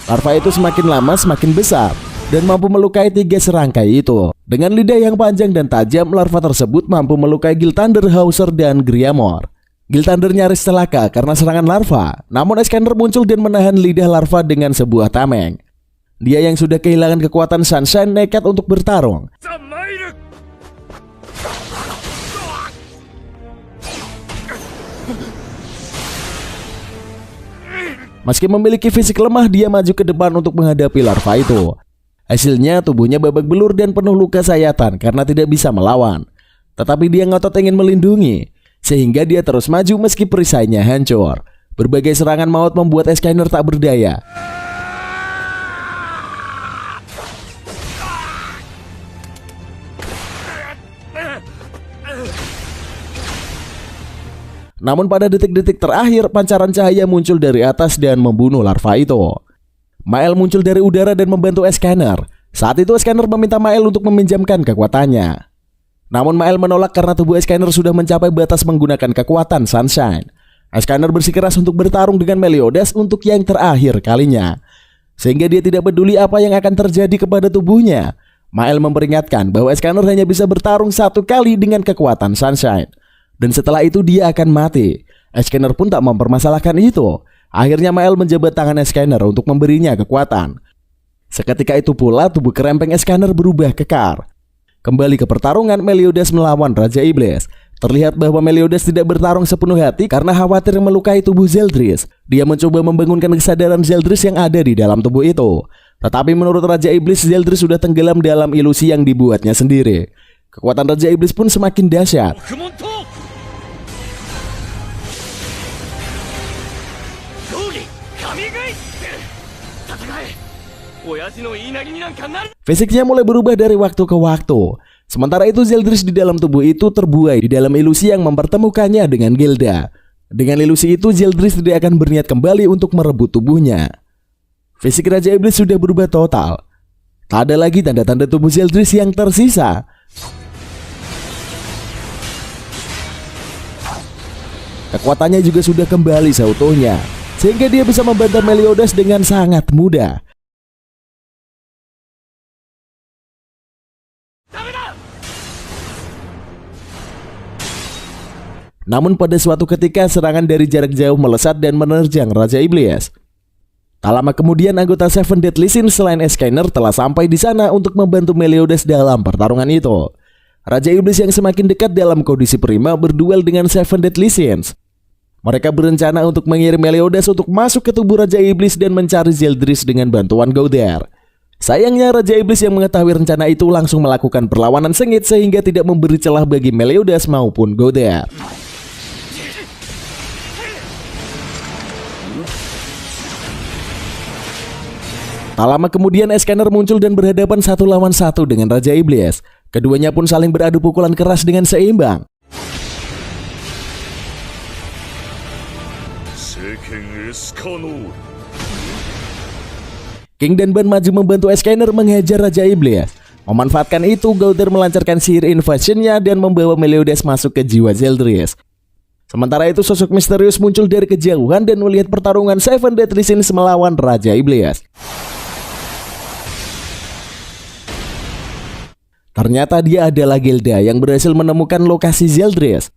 Larva itu semakin lama semakin besar dan mampu melukai 3 serangkai itu. Dengan lidah yang panjang dan tajam, larva tersebut mampu melukai Gilthander, Hauser, dan Griamore. Gilthander nyaris celaka karena serangan larva. Namun Scanner muncul dan menahan lidah larva dengan sebuah tameng. Dia yang sudah kehilangan kekuatan Sunshine nekat untuk bertarung. Meski memiliki fisik lemah, dia maju ke depan untuk menghadapi larva itu. Hasilnya tubuhnya babak belur dan penuh luka sayatan karena tidak bisa melawan. Tetapi dia ngotot ingin melindungi, sehingga dia terus maju meski perisainya hancur. Berbagai serangan maut membuat Skyner tak berdaya. Namun pada detik-detik terakhir, pancaran cahaya muncul dari atas dan membunuh larva itu. Mael muncul dari udara dan membantu Skyner. Saat itu Skyner meminta Mael untuk meminjamkan kekuatannya. Namun Mael menolak karena tubuh Skyner sudah mencapai batas menggunakan kekuatan Sunshine. Skyner bersikeras untuk bertarung dengan Meliodas untuk yang terakhir kalinya, sehingga dia tidak peduli apa yang akan terjadi kepada tubuhnya. Mael memperingatkan bahwa Skyner hanya bisa bertarung satu kali dengan kekuatan Sunshine, dan setelah itu dia akan mati. Skyner pun tak mempermasalahkan itu. Akhirnya Mael menjabat tangan Skyner untuk memberinya kekuatan. Seketika itu pula tubuh kerempeng Skyner berubah kekar. Kembali ke pertarungan, Meliodas melawan Raja Iblis. Terlihat bahwa Meliodas tidak bertarung sepenuh hati karena khawatir melukai tubuh Zeldris. Dia mencoba membangunkan kesadaran Zeldris yang ada di dalam tubuh itu. Tetapi menurut Raja Iblis, Zeldris sudah tenggelam dalam ilusi yang dibuatnya sendiri. Kekuatan Raja Iblis pun semakin dahsyat. Fisiknya mulai berubah dari waktu ke waktu. Sementara itu Zeldris di dalam tubuh itu terbuai di dalam ilusi yang mempertemukannya dengan Gilda. Dengan ilusi itu Zeldris tidak akan berniat kembali untuk merebut tubuhnya. Fisik Raja Iblis sudah berubah total. Tak ada lagi tanda-tanda tubuh Zeldris yang tersisa. Kekuatannya juga sudah kembali seutuhnya, sehingga dia bisa membantai Meliodas dengan sangat mudah. Namun pada suatu ketika serangan dari jarak jauh melesat dan menerjang Raja Iblis. Tak lama kemudian anggota Seven Deadly Sins selain Skyner telah sampai di sana untuk membantu Meliodas dalam pertarungan itu. Raja Iblis yang semakin dekat dalam kondisi prima berduel dengan Seven Deadly Sins. Mereka berencana untuk mengirim Meliodas untuk masuk ke tubuh Raja Iblis dan mencari Zeldris dengan bantuan Gowther. Sayangnya Raja Iblis yang mengetahui rencana itu langsung melakukan perlawanan sengit sehingga tidak memberi celah bagi Meliodas maupun Gowther. Tak lama kemudian Skyner muncul dan berhadapan satu lawan satu dengan Raja Iblis. Keduanya pun saling beradu pukulan keras dengan seimbang. King dan Ban maju membantu Skyner menghajar Raja Iblis. Memanfaatkan itu, Gowther melancarkan sihir invasionnya dan membawa Meliodas masuk ke jiwa Zeldris. Sementara itu sosok misterius muncul dari kejauhan dan melihat pertarungan Seven Deadly Sins melawan Raja Iblis. Ternyata dia adalah Gilda yang berhasil menemukan lokasi Zeldris.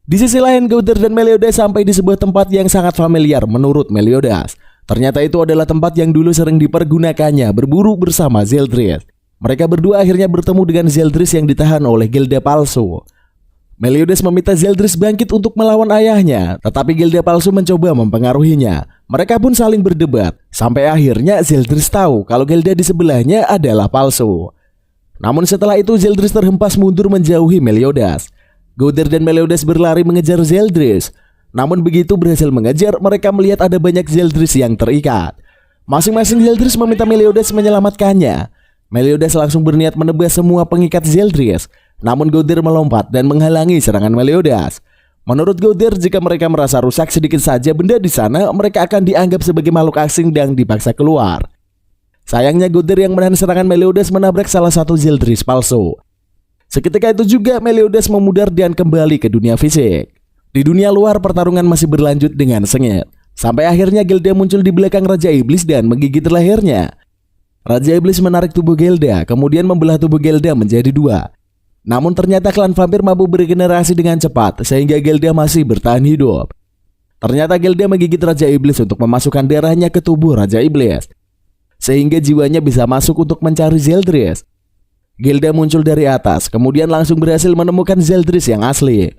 Di sisi lain, Gowther dan Meliodas sampai di sebuah tempat yang sangat familiar menurut Meliodas. Ternyata itu adalah tempat yang dulu sering dipergunakannya berburu bersama Zeldris. Mereka berdua akhirnya bertemu dengan Zeldris yang ditahan oleh Gilda palsu. Meliodas meminta Zeldris bangkit untuk melawan ayahnya, tetapi Gilda palsu mencoba mempengaruhinya. Mereka pun saling berdebat, sampai akhirnya Zeldris tahu kalau Gilda di sebelahnya adalah palsu. Namun setelah itu Zeldris terhempas mundur menjauhi Meliodas. Gowther dan Meliodas berlari mengejar Zeldris. Namun begitu berhasil mengejar, mereka melihat ada banyak Zeldris yang terikat. Masing-masing Zeldris meminta Meliodas menyelamatkannya. Meliodas langsung berniat menebas semua pengikat Zeldris. Namun Gowther melompat dan menghalangi serangan Meliodas. Menurut Gowther, jika mereka merasa rusak sedikit saja benda di sana, mereka akan dianggap sebagai makhluk asing dan dipaksa keluar. Sayangnya Gowther yang menahan serangan Meliodas menabrak salah satu Zeldris palsu. Seketika itu juga Meliodas memudar dan kembali ke dunia fisik. Di dunia luar pertarungan masih berlanjut dengan sengit. Sampai akhirnya Gilda muncul di belakang Raja Iblis dan menggigit lehernya. Raja Iblis menarik tubuh Gilda, kemudian membelah tubuh Gilda menjadi dua. Namun ternyata klan vampir mampu beregenerasi dengan cepat sehingga Gilda masih bertahan hidup. Ternyata Gilda menggigit Raja Iblis untuk memasukkan darahnya ke tubuh Raja Iblis. sehingga jiwanya bisa masuk untuk mencari Zeldris. Gilda muncul dari atas, kemudian langsung berhasil menemukan Zeldris yang asli.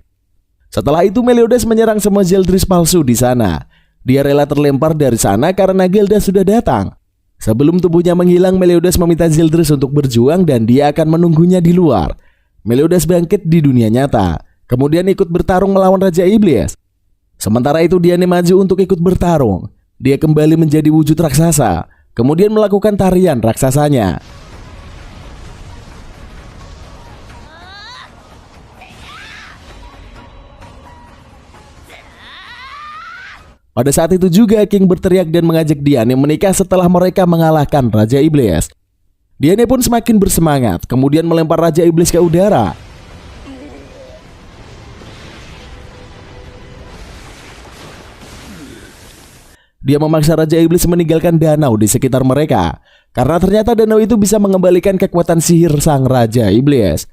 Setelah itu Meliodas menyerang semua Zeldris palsu di sana. Dia rela terlempar dari sana karena Gilda sudah datang. Sebelum tubuhnya menghilang, Meliodas meminta Zeldris untuk berjuang dan dia akan menunggunya di luar. Meliodas bangkit di dunia nyata, kemudian ikut bertarung melawan Raja Iblis. Sementara itu Diane maju untuk ikut bertarung. Dia kembali menjadi wujud raksasa, kemudian melakukan tarian raksasanya. Pada saat itu juga King berteriak dan mengajak Diane menikah setelah mereka mengalahkan Raja Iblis. Diane pun semakin bersemangat, kemudian melempar Raja Iblis ke udara. Dia memaksa Raja Iblis meninggalkan danau di sekitar mereka, karena ternyata danau itu bisa mengembalikan kekuatan sihir sang Raja Iblis.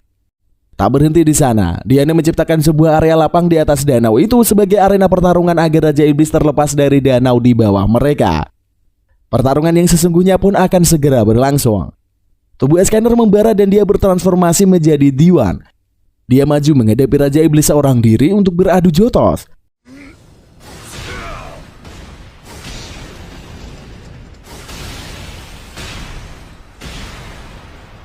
Tak berhenti di sana, Diane menciptakan sebuah area lapang di atas danau itu sebagai arena pertarungan agar Raja Iblis terlepas dari danau di bawah mereka. Pertarungan yang sesungguhnya pun akan segera berlangsung. Tubuh Escanor membara dan dia bertransformasi menjadi Diwan. Dia maju menghadapi Raja Iblis seorang diri untuk beradu jotos.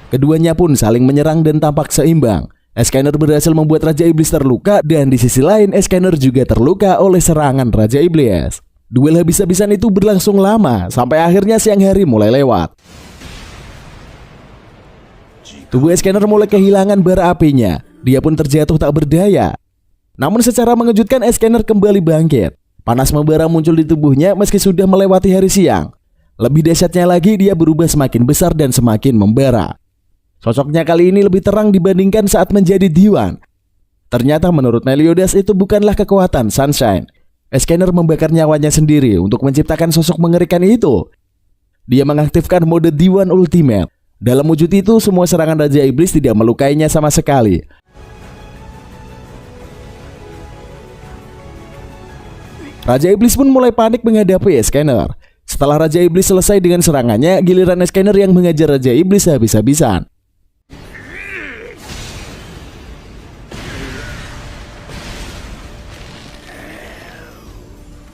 Keduanya pun saling menyerang dan tampak seimbang. Escanor berhasil membuat Raja Iblis terluka dan di sisi lain Escanor juga terluka oleh serangan Raja Iblis. Duel habis-habisan itu berlangsung lama sampai akhirnya siang hari mulai lewat. Tubuh Escanor mulai kehilangan bara apinya. Dia pun terjatuh tak berdaya. Namun secara mengejutkan Escanor kembali bangkit. Panas membara muncul di tubuhnya meski sudah melewati hari siang. Lebih dahsyatnya lagi, dia berubah semakin besar dan semakin membara. Sosoknya kali ini lebih terang dibandingkan saat menjadi Diwan. Ternyata menurut Meliodas itu bukanlah kekuatan Sunshine. Escanor membakar nyawanya sendiri untuk menciptakan sosok mengerikan itu. Dia mengaktifkan mode Diwan Ultimate. Dalam wujud itu semua serangan Raja Iblis tidak melukainya sama sekali. Raja Iblis pun mulai panik menghadapi Escanor. Setelah Raja Iblis selesai dengan serangannya, giliran Escanor yang mengejar Raja Iblis habis-habisan.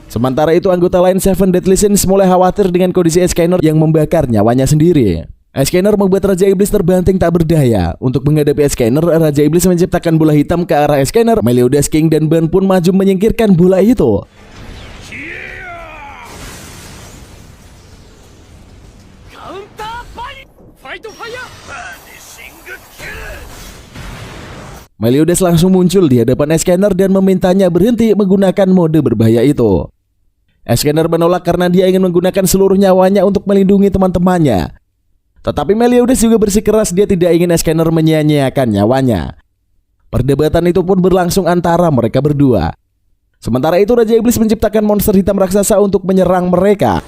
Sementara itu anggota lain Seven Deadly Sins mulai khawatir dengan kondisi Escanor yang membakar nyawanya sendiri. Escanor membuat Raja Iblis terbanting tak berdaya. Untuk menghadapi Escanor, Raja Iblis menciptakan bola hitam ke arah Escanor. Meliodas, King, dan Ban pun maju menyingkirkan bola itu. Meliodas langsung muncul di hadapan Escanor dan memintanya berhenti menggunakan mode berbahaya itu. Escanor menolak karena dia ingin menggunakan seluruh nyawanya untuk melindungi teman-temannya. Tetapi Meliodas juga bersikeras dia tidak ingin Escanor menyia-nyiakan nyawanya. Perdebatan itu pun berlangsung antara mereka berdua. Sementara itu Raja Iblis menciptakan monster hitam raksasa untuk menyerang mereka.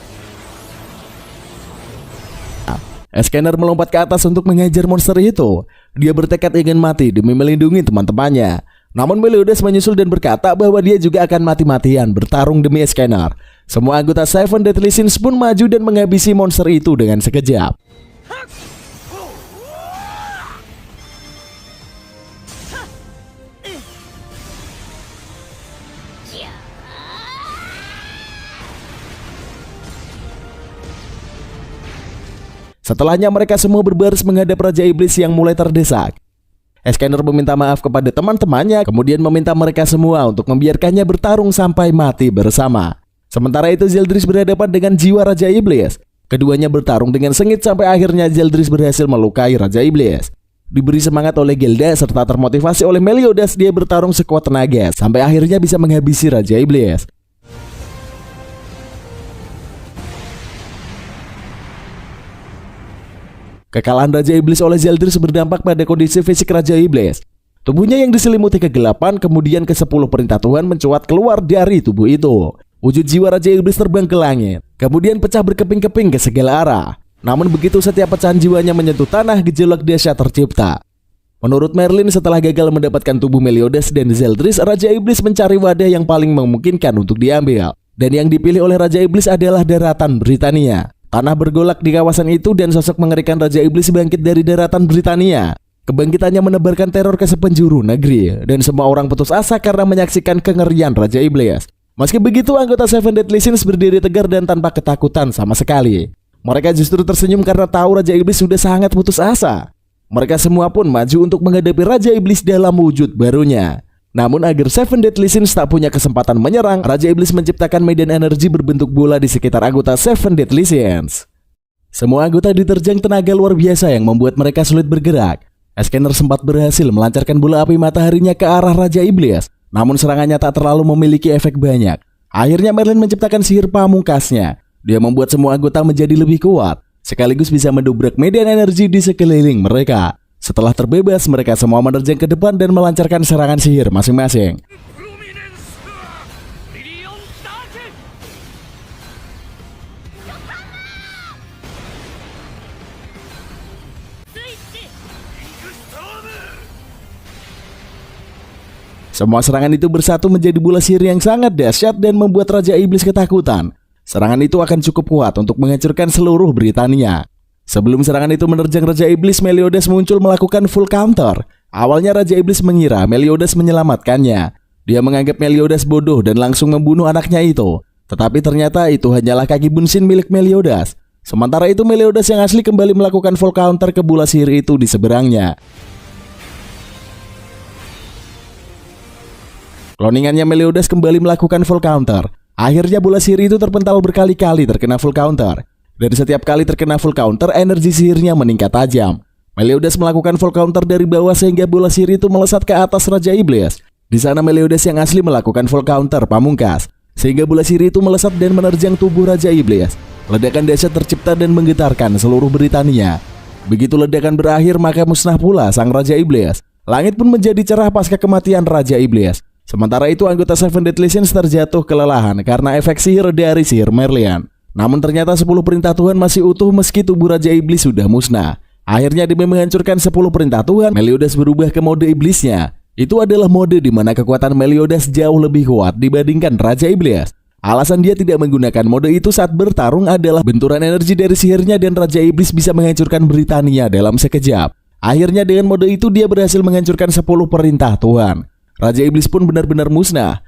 Escanor melompat ke atas untuk mengejar monster itu. Dia bertekad ingin mati demi melindungi teman-temannya. Namun Meliodas menyusul dan berkata bahwa dia juga akan mati-matian bertarung demi Escanor. Semua anggota Seven Deadly Sins pun maju dan menghabisi monster itu dengan sekejap. Setelahnya mereka semua berbaris menghadap Raja Iblis yang mulai terdesak. Escanor meminta maaf kepada teman-temannya, kemudian meminta mereka semua untuk membiarkannya bertarung sampai mati bersama. Sementara itu Zeldris berhadapan dengan jiwa Raja Iblis. Keduanya bertarung dengan sengit sampai akhirnya Zeldris berhasil melukai Raja Iblis. Diberi semangat oleh Gilda serta termotivasi oleh Meliodas, dia bertarung sekuat tenaga sampai akhirnya bisa menghabisi Raja Iblis. Kekalahan Raja Iblis oleh Zeldris berdampak pada kondisi fisik Raja Iblis. Tubuhnya yang diselimuti kegelapan, kemudian ke-10 perintah Tuhan mencuat keluar dari tubuh itu. Wujud jiwa Raja Iblis terbang ke langit, kemudian pecah berkeping-keping ke segala arah. Namun begitu setiap pecahan jiwanya menyentuh tanah, gejolak dahsyat tercipta. Menurut Merlin, setelah gagal mendapatkan tubuh Meliodas dan Zeldris, Raja Iblis mencari wadah yang paling memungkinkan untuk diambil. Dan yang dipilih oleh Raja Iblis adalah daratan Britania. Tanah bergolak di kawasan itu dan sosok mengerikan Raja Iblis bangkit dari daratan Britania. Kebangkitannya menebarkan teror ke sepenjuru negeri dan semua orang putus asa karena menyaksikan kengerian Raja Iblis. Meski begitu, anggota Seven Deadly Sins berdiri tegar dan tanpa ketakutan sama sekali. Mereka justru tersenyum karena tahu Raja Iblis sudah sangat putus asa. Mereka semua pun maju untuk menghadapi Raja Iblis dalam wujud barunya. Namun agar Seven Deadly Sins tak punya kesempatan menyerang, Raja Iblis menciptakan medan energi berbentuk bola di sekitar anggota Seven Deadly Sins. Semua anggota diterjang tenaga luar biasa yang membuat mereka sulit bergerak. Scanner sempat berhasil melancarkan bola api mataharinya ke arah Raja Iblis, namun serangannya tak terlalu memiliki efek banyak. Akhirnya Merlin menciptakan sihir pamungkasnya. Dia membuat semua anggota menjadi lebih kuat, sekaligus bisa mendobrak medan energi di sekeliling mereka. Setelah terbebas, mereka semua menerjang ke depan dan melancarkan serangan sihir masing-masing. Semua serangan itu bersatu menjadi bola sihir yang sangat dahsyat dan membuat Raja Iblis ketakutan. Serangan itu akan cukup kuat untuk menghancurkan seluruh Britania. Sebelum serangan itu menerjang Raja Iblis, Meliodas muncul melakukan full counter. Awalnya Raja Iblis mengira Meliodas menyelamatkannya. Dia menganggap Meliodas bodoh dan langsung membunuh anaknya itu. Tetapi ternyata itu hanyalah kaki bunsin milik Meliodas. Sementara itu Meliodas yang asli kembali melakukan full counter ke bola sihir itu di seberangnya. Cloningannya Meliodas kembali melakukan full counter. Akhirnya bola sihir itu terpental berkali-kali terkena full counter. Dan setiap kali terkena full counter, energi sihirnya meningkat tajam. Meliodas melakukan full counter dari bawah sehingga bola sihir itu melesat ke atas Raja Iblis. Di sana Meliodas yang asli melakukan full counter pamungkas, sehingga bola sihir itu melesat dan menerjang tubuh Raja Iblis. Ledakan dahsyat tercipta dan menggetarkan seluruh Britania. Begitu ledakan berakhir, maka musnah pula sang Raja Iblis. Langit pun menjadi cerah pasca kematian Raja Iblis. Sementara itu anggota Seven Deadly Sins terjatuh kelelahan karena efek sihir dari sihir Merlin. Namun ternyata 10 perintah Tuhan masih utuh meski tubuh Raja Iblis sudah musnah. Akhirnya demi menghancurkan 10 perintah Tuhan, Meliodas berubah ke mode iblisnya. Itu adalah mode di mana kekuatan Meliodas jauh lebih kuat dibandingkan Raja Iblis. Alasan dia tidak menggunakan mode itu saat bertarung adalah benturan energi dari sihirnya dan Raja Iblis bisa menghancurkan Britania dalam sekejap. Akhirnya dengan mode itu dia berhasil menghancurkan 10 perintah Tuhan. Raja Iblis pun benar-benar musnah.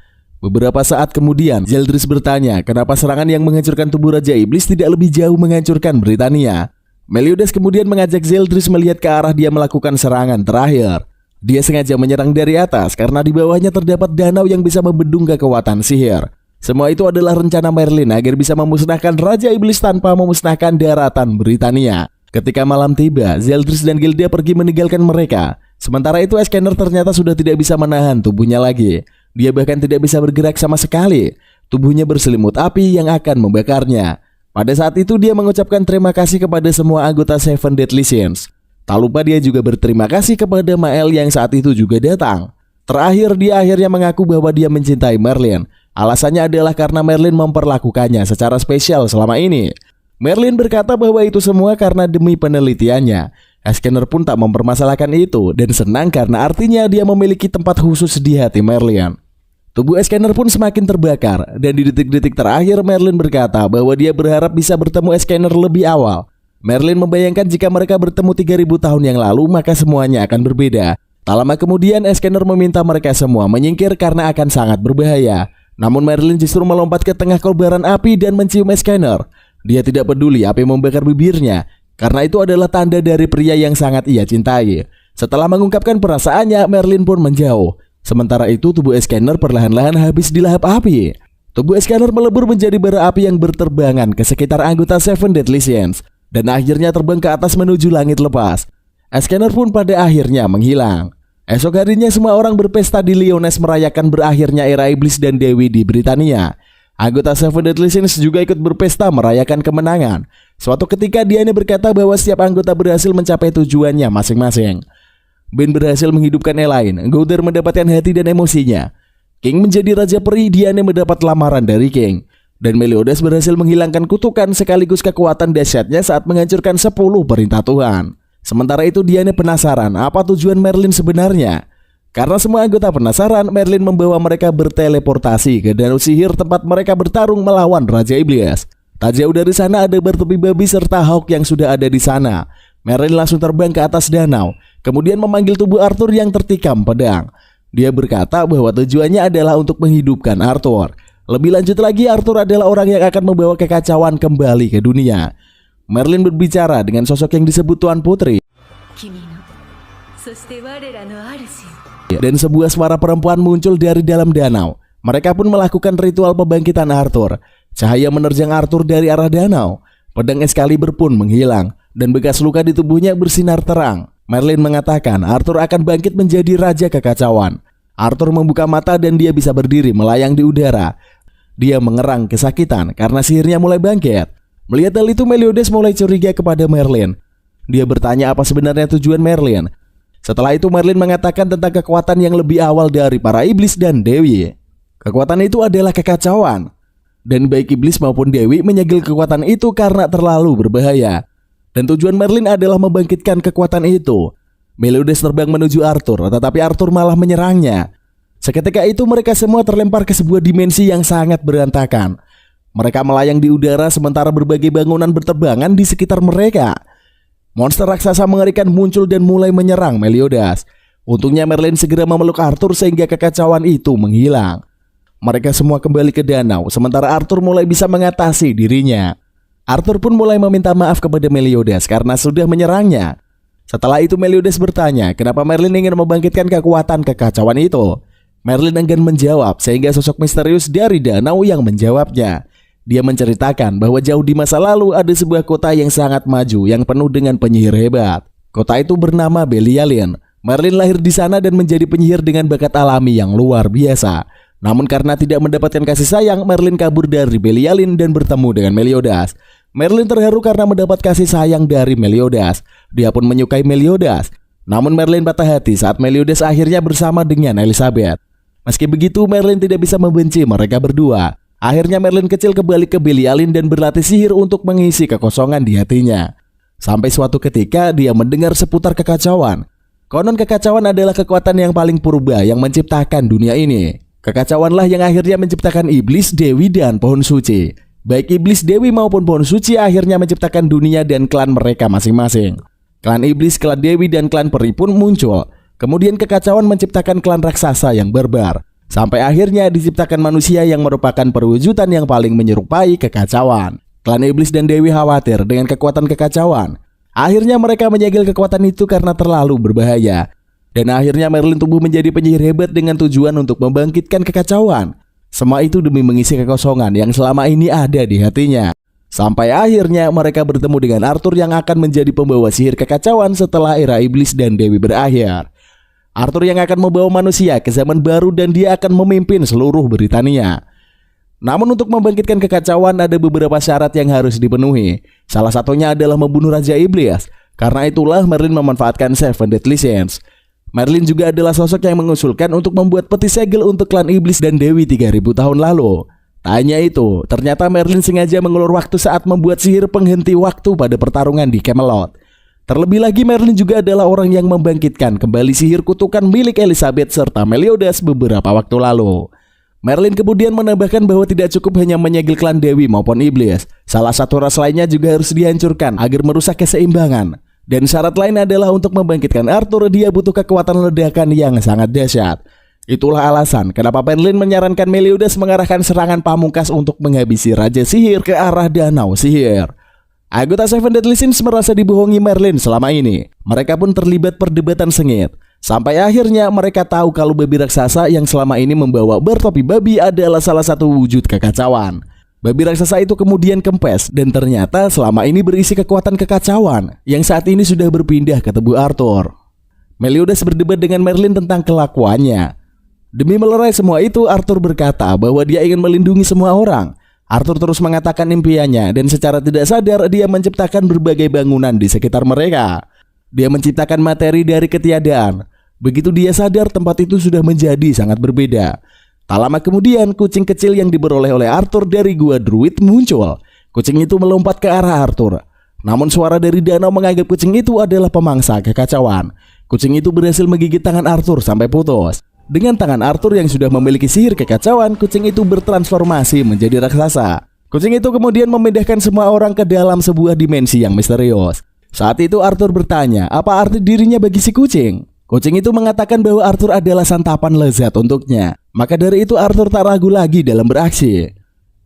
Beberapa saat kemudian, Zeldris bertanya kenapa serangan yang menghancurkan tubuh Raja Iblis tidak lebih jauh menghancurkan Britania. Meliodas kemudian mengajak Zeldris melihat ke arah dia melakukan serangan terakhir. Dia sengaja menyerang dari atas karena di bawahnya terdapat danau yang bisa membendung kekuatan sihir. Semua itu adalah rencana Merlin agar bisa memusnahkan Raja Iblis tanpa memusnahkan daratan Britania. Ketika malam tiba, Zeldris dan Gilda pergi meninggalkan mereka. Sementara itu, Scanner ternyata sudah tidak bisa menahan tubuhnya lagi. Dia bahkan tidak bisa bergerak sama sekali. Tubuhnya berselimut api yang akan membakarnya. Pada saat itu dia mengucapkan terima kasih kepada semua anggota Seven Deadly Sins. Tak lupa dia juga berterima kasih kepada Mael yang saat itu juga datang. Terakhir dia akhirnya mengaku bahwa dia mencintai Merlin. Alasannya adalah karena Merlin memperlakukannya secara spesial selama ini. Merlin berkata bahwa itu semua karena demi penelitiannya. Scanner pun tak mempermasalahkan itu dan senang karena artinya dia memiliki tempat khusus di hati Merlin. Tubuh Scanner pun semakin terbakar dan di detik-detik terakhir Merlin berkata bahwa dia berharap bisa bertemu Scanner lebih awal. Merlin membayangkan jika mereka bertemu 3000 tahun yang lalu maka semuanya akan berbeda. Tak lama kemudian Scanner meminta mereka semua menyingkir karena akan sangat berbahaya. Namun Merlin justru melompat ke tengah kobaran api dan mencium Scanner. Dia tidak peduli api membakar bibirnya karena itu adalah tanda dari pria yang sangat ia cintai. Setelah mengungkapkan perasaannya, Merlin pun menjauh. Sementara itu tubuh Scanner perlahan-lahan habis dilahap api. Tubuh Scanner melebur menjadi bara api yang berterbangan ke sekitar anggota Seven Deadly Sins dan akhirnya terbang ke atas menuju langit lepas. Scanner pun pada akhirnya menghilang. Esok harinya semua orang berpesta di Lyonesse merayakan berakhirnya era iblis dan dewi di Britania. Anggota Seven Deadly Sins juga ikut berpesta merayakan kemenangan. Suatu ketika Diane berkata bahwa setiap anggota berhasil mencapai tujuannya masing-masing. Ben berhasil menghidupkan Elaine, Gowther mendapatkan hati dan emosinya. King menjadi raja peri, Diane mendapat lamaran dari King. Dan Meliodas berhasil menghilangkan kutukan sekaligus kekuatan dahsyatnya saat menghancurkan 10 perintah Tuhan. Sementara itu Diane penasaran apa tujuan Merlin sebenarnya. Karena semua anggota penasaran, Merlin membawa mereka berteleportasi ke danau sihir tempat mereka bertarung melawan Raja Iblis. Tak jauh dari sana ada bertopi babi serta Hawk yang sudah ada di sana. Merlin langsung terbang ke atas danau, kemudian memanggil tubuh Arthur yang tertikam pedang. Dia berkata bahwa tujuannya adalah untuk menghidupkan Arthur. Lebih lanjut lagi, Arthur adalah orang yang akan membawa kekacauan kembali ke dunia. Merlin berbicara dengan sosok yang disebut Tuan Putri. Dan sebuah suara perempuan muncul dari dalam danau. Mereka pun melakukan ritual pembangkitan Arthur. Cahaya menerjang Arthur dari arah danau. Pedang Excalibur pun menghilang dan bekas luka di tubuhnya bersinar terang. Merlin mengatakan Arthur akan bangkit menjadi raja kekacauan. Arthur membuka mata dan dia bisa berdiri melayang di udara. Dia mengerang kesakitan karena sihirnya mulai bangkit. Melihat hal itu, Meliodas mulai curiga kepada Merlin. Dia bertanya apa sebenarnya tujuan Merlin. Setelah itu Merlin mengatakan tentang kekuatan yang lebih awal dari para iblis dan dewi. Kekuatan itu adalah kekacauan. Dan baik iblis maupun dewi menyegel kekuatan itu karena terlalu berbahaya. Dan tujuan Merlin adalah membangkitkan kekuatan itu. Meliodas terbang menuju Arthur, tetapi Arthur malah menyerangnya. Seketika itu mereka semua terlempar ke sebuah dimensi yang sangat berantakan. Mereka melayang di udara sementara berbagai bangunan berterbangan di sekitar mereka. Monster raksasa mengerikan muncul dan mulai menyerang Meliodas. Untungnya Merlin segera memeluk Arthur sehingga kekacauan itu menghilang. Mereka semua kembali ke danau, sementara Arthur mulai bisa mengatasi dirinya. Arthur pun mulai meminta maaf kepada Meliodas karena sudah menyerangnya. Setelah itu Meliodas bertanya kenapa Merlin ingin membangkitkan kekuatan kekacauan itu. Merlin enggan menjawab sehingga sosok misterius dari danau yang menjawabnya. Dia menceritakan bahwa jauh di masa lalu ada sebuah kota yang sangat maju yang penuh dengan penyihir hebat. Kota itu bernama Belialin. Merlin lahir di sana dan menjadi penyihir dengan bakat alami yang luar biasa. Namun karena tidak mendapatkan kasih sayang, Merlin kabur dari Belialin dan bertemu dengan Meliodas. Merlin terharu karena mendapat kasih sayang dari Meliodas. Dia pun menyukai Meliodas. Namun Merlin patah hati saat Meliodas akhirnya bersama dengan Elizabeth. Meski begitu, Merlin tidak bisa membenci mereka berdua. Akhirnya Merlin kecil kembali ke Belialin dan berlatih sihir untuk mengisi kekosongan di hatinya. Sampai suatu ketika dia mendengar seputar kekacauan. Konon kekacauan adalah kekuatan yang paling purba yang menciptakan dunia ini. Kekacauanlah yang akhirnya menciptakan iblis, dewi, dan pohon suci. Baik iblis, dewi maupun pohon suci akhirnya menciptakan dunia dan klan mereka masing-masing. Klan iblis, klan dewi, dan klan peri pun muncul. Kemudian kekacauan menciptakan klan raksasa yang barbar. Sampai akhirnya diciptakan manusia yang merupakan perwujudan yang paling menyerupai kekacauan. Klan iblis dan dewi khawatir dengan kekuatan kekacauan. Akhirnya mereka menyegel kekuatan itu karena terlalu berbahaya. Dan akhirnya Merlin tumbuh menjadi penyihir hebat dengan tujuan untuk membangkitkan kekacauan. Semua itu demi mengisi kekosongan yang selama ini ada di hatinya. Sampai akhirnya mereka bertemu dengan Arthur yang akan menjadi pembawa sihir kekacauan setelah era iblis dan dewi berakhir. Arthur yang akan membawa manusia ke zaman baru dan dia akan memimpin seluruh Britania. Namun untuk membangkitkan kekacauan ada beberapa syarat yang harus dipenuhi. Salah satunya adalah membunuh Raja Iblis. Karena itulah Merlin memanfaatkan Seven Deadly Sins. Merlin juga adalah sosok yang mengusulkan untuk membuat peti segel untuk klan iblis dan dewi 3000 tahun lalu. Tak hanya itu, ternyata Merlin sengaja mengulur waktu saat membuat sihir penghenti waktu pada pertarungan di Camelot. Terlebih lagi Merlin juga adalah orang yang membangkitkan kembali sihir kutukan milik Elizabeth serta Meliodas beberapa waktu lalu. Merlin kemudian menambahkan bahwa tidak cukup hanya menyegel klan dewi maupun iblis. Salah satu ras lainnya juga harus dihancurkan agar merusak keseimbangan. Dan syarat lain adalah untuk membangkitkan Arthur, dia butuh kekuatan ledakan yang sangat dahsyat. Itulah alasan kenapa Merlin menyarankan Meliodas mengarahkan serangan pamungkas untuk menghabisi Raja Sihir ke arah Danau Sihir. Anggota Seven Deadly Sins merasa dibohongi Merlin selama ini. Mereka pun terlibat perdebatan sengit. Sampai akhirnya mereka tahu kalau babi raksasa yang selama ini membawa bertopi babi adalah salah satu wujud kekacauan. Babi raksasa itu kemudian kempes dan ternyata selama ini berisi kekuatan kekacauan yang saat ini sudah berpindah ke tubuh Arthur. Meliodas berdebat dengan Merlin tentang kelakuannya. Demi melerai semua itu, Arthur berkata bahwa dia ingin melindungi semua orang. Arthur terus mengatakan impiannya dan secara tidak sadar dia menciptakan berbagai bangunan di sekitar mereka. Dia menciptakan materi dari ketiadaan. Begitu dia sadar, tempat itu sudah menjadi sangat berbeda. Tak lama kemudian, kucing kecil yang diperoleh oleh Arthur dari gua druid muncul. Kucing itu melompat ke arah Arthur. Namun suara dari danau menganggap kucing itu adalah pemangsa kekacauan. Kucing itu berhasil menggigit tangan Arthur sampai putus. Dengan tangan Arthur yang sudah memiliki sihir kekacauan, kucing itu bertransformasi menjadi raksasa. Kucing itu kemudian memindahkan semua orang ke dalam sebuah dimensi yang misterius. Saat itu Arthur bertanya, apa arti dirinya bagi si kucing? Kucing itu mengatakan bahwa Arthur adalah santapan lezat untuknya. Maka dari itu Arthur tak ragu lagi dalam beraksi.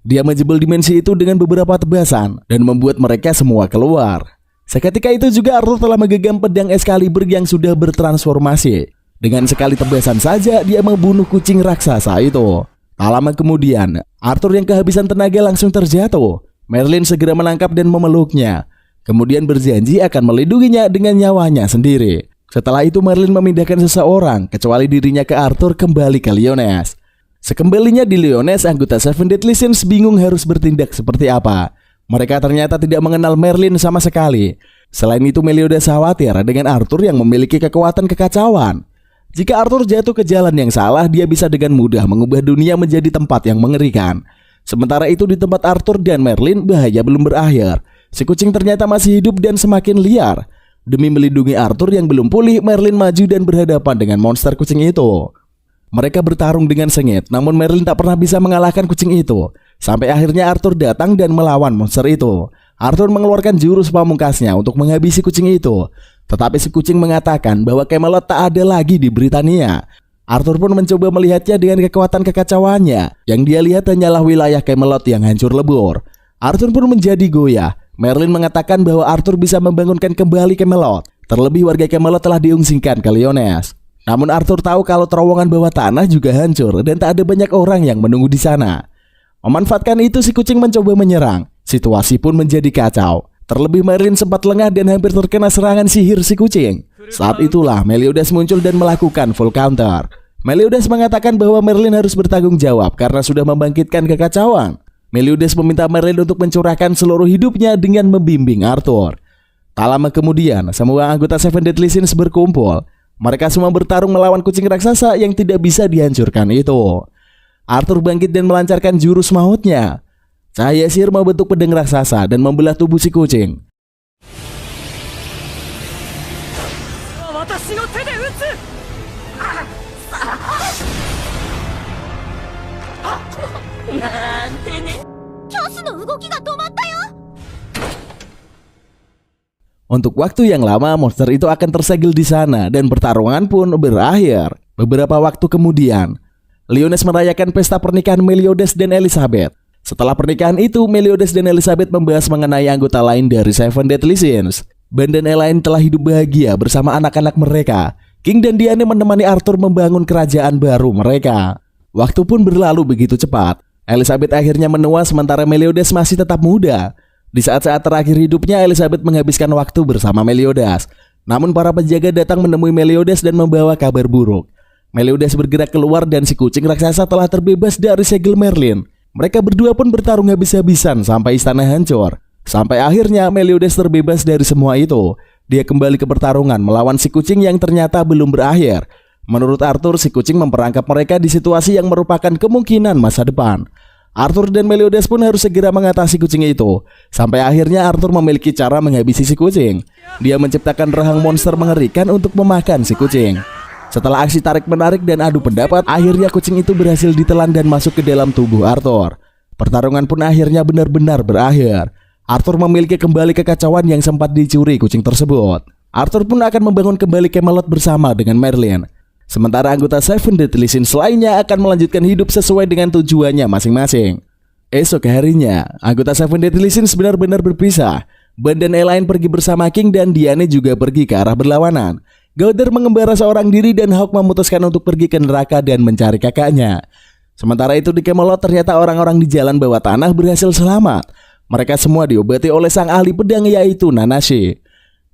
Dia menjebol dimensi itu dengan beberapa tebasan dan membuat mereka semua keluar. Seketika itu juga Arthur telah menggenggam pedang Excalibur yang sudah bertransformasi. Dengan sekali tebasan saja dia membunuh kucing raksasa itu. Tak lama kemudian Arthur yang kehabisan tenaga langsung terjatuh. Merlin segera menangkap dan memeluknya. Kemudian berjanji akan melindunginya dengan nyawanya sendiri. Setelah itu Merlin memindahkan seseorang kecuali dirinya ke Arthur kembali ke Lyonesse. Sekembalinya di Lyonesse, anggota Seven Deadly Sins bingung harus bertindak seperti apa. Mereka ternyata tidak mengenal Merlin sama sekali. Selain itu Meliodas khawatir dengan Arthur yang memiliki kekuatan kekacauan. Jika Arthur jatuh ke jalan yang salah, dia bisa dengan mudah mengubah dunia menjadi tempat yang mengerikan. Sementara itu di tempat Arthur dan Merlin, bahaya belum berakhir. Si kucing ternyata masih hidup dan semakin liar. Demi melindungi Arthur yang belum pulih, Merlin maju dan berhadapan dengan monster kucing itu. Mereka bertarung dengan sengit, namun Merlin tak pernah bisa mengalahkan kucing itu. Sampai akhirnya Arthur datang dan melawan monster itu. Arthur mengeluarkan jurus pamungkasnya untuk menghabisi kucing itu. Tetapi si kucing mengatakan bahwa Camelot tak ada lagi di Britania. Arthur pun mencoba melihatnya dengan kekuatan kekacauannya. Yang dia lihat hanyalah wilayah Camelot yang hancur lebur. Arthur pun menjadi goyah. Merlin mengatakan bahwa Arthur bisa membangunkan kembali Camelot. Terlebih warga Camelot telah diungsingkan ke Lyonesse. Namun Arthur tahu kalau terowongan bawah tanah juga hancur dan tak ada banyak orang yang menunggu di sana. Memanfaatkan itu si kucing mencoba menyerang. Situasi pun menjadi kacau. Terlebih Merlin sempat lengah dan hampir terkena serangan sihir si kucing. Saat itulah Meliodas muncul dan melakukan full counter. Meliodas mengatakan bahwa Merlin harus bertanggung jawab karena sudah membangkitkan kekacauan. Meliodas meminta Merlin untuk mencurahkan seluruh hidupnya dengan membimbing Arthur. Tak lama kemudian, semua anggota Seven Deadly Sins berkumpul. Mereka semua bertarung melawan kucing raksasa yang tidak bisa dihancurkan itu. Arthur bangkit dan melancarkan jurus mautnya. Cahaya sihir membentuk pedang raksasa dan membelah tubuh si kucing. Untuk waktu yang lama monster itu akan tersegel di sana dan pertarungan pun berakhir. Beberapa waktu kemudian, Lyonesse merayakan pesta pernikahan Meliodas dan Elizabeth. Setelah pernikahan itu, Meliodas dan Elizabeth membahas mengenai anggota lain dari Seven Deadly Sins. Ben dan Elaine telah hidup bahagia bersama anak-anak mereka. King dan Diane menemani Arthur membangun kerajaan baru mereka. Waktu pun berlalu begitu cepat. Elizabeth akhirnya menua sementara Meliodas masih tetap muda. Di saat-saat terakhir hidupnya, Elizabeth menghabiskan waktu bersama Meliodas. Namun para penjaga datang menemui Meliodas dan membawa kabar buruk. Meliodas bergerak keluar dan si kucing raksasa telah terbebas dari segel Merlin. Mereka berdua pun bertarung habis-habisan sampai istana hancur. Sampai akhirnya Meliodas terbebas dari semua itu. Dia kembali ke pertarungan melawan si kucing yang ternyata belum berakhir. Menurut Arthur, si kucing memperangkap mereka di situasi yang merupakan kemungkinan masa depan. Arthur dan Meliodas pun harus segera mengatasi kucing itu. Sampai akhirnya Arthur memiliki cara menghabisi si kucing. Dia menciptakan rahang monster mengerikan untuk memakan si kucing. Setelah aksi tarik-menarik dan adu pendapat, akhirnya kucing itu berhasil ditelan dan masuk ke dalam tubuh Arthur. Pertarungan pun akhirnya benar-benar berakhir. Arthur memiliki kembali kekacauan yang sempat dicuri kucing tersebut. Arthur pun akan membangun kembali Camelot bersama dengan Merlin. Sementara anggota Seven Deadly Sins lainnya akan melanjutkan hidup sesuai dengan tujuannya masing-masing. Esok harinya, anggota Seven Deadly Sins benar-benar berpisah. Ben dan Elaine pergi bersama King dan Diane juga pergi ke arah berlawanan. Gowther mengembara seorang diri dan Hawk memutuskan untuk pergi ke neraka dan mencari kakaknya. Sementara itu di Camelot ternyata orang-orang di jalan bawah tanah berhasil selamat. Mereka semua diobati oleh sang ahli pedang yaitu Nanashi.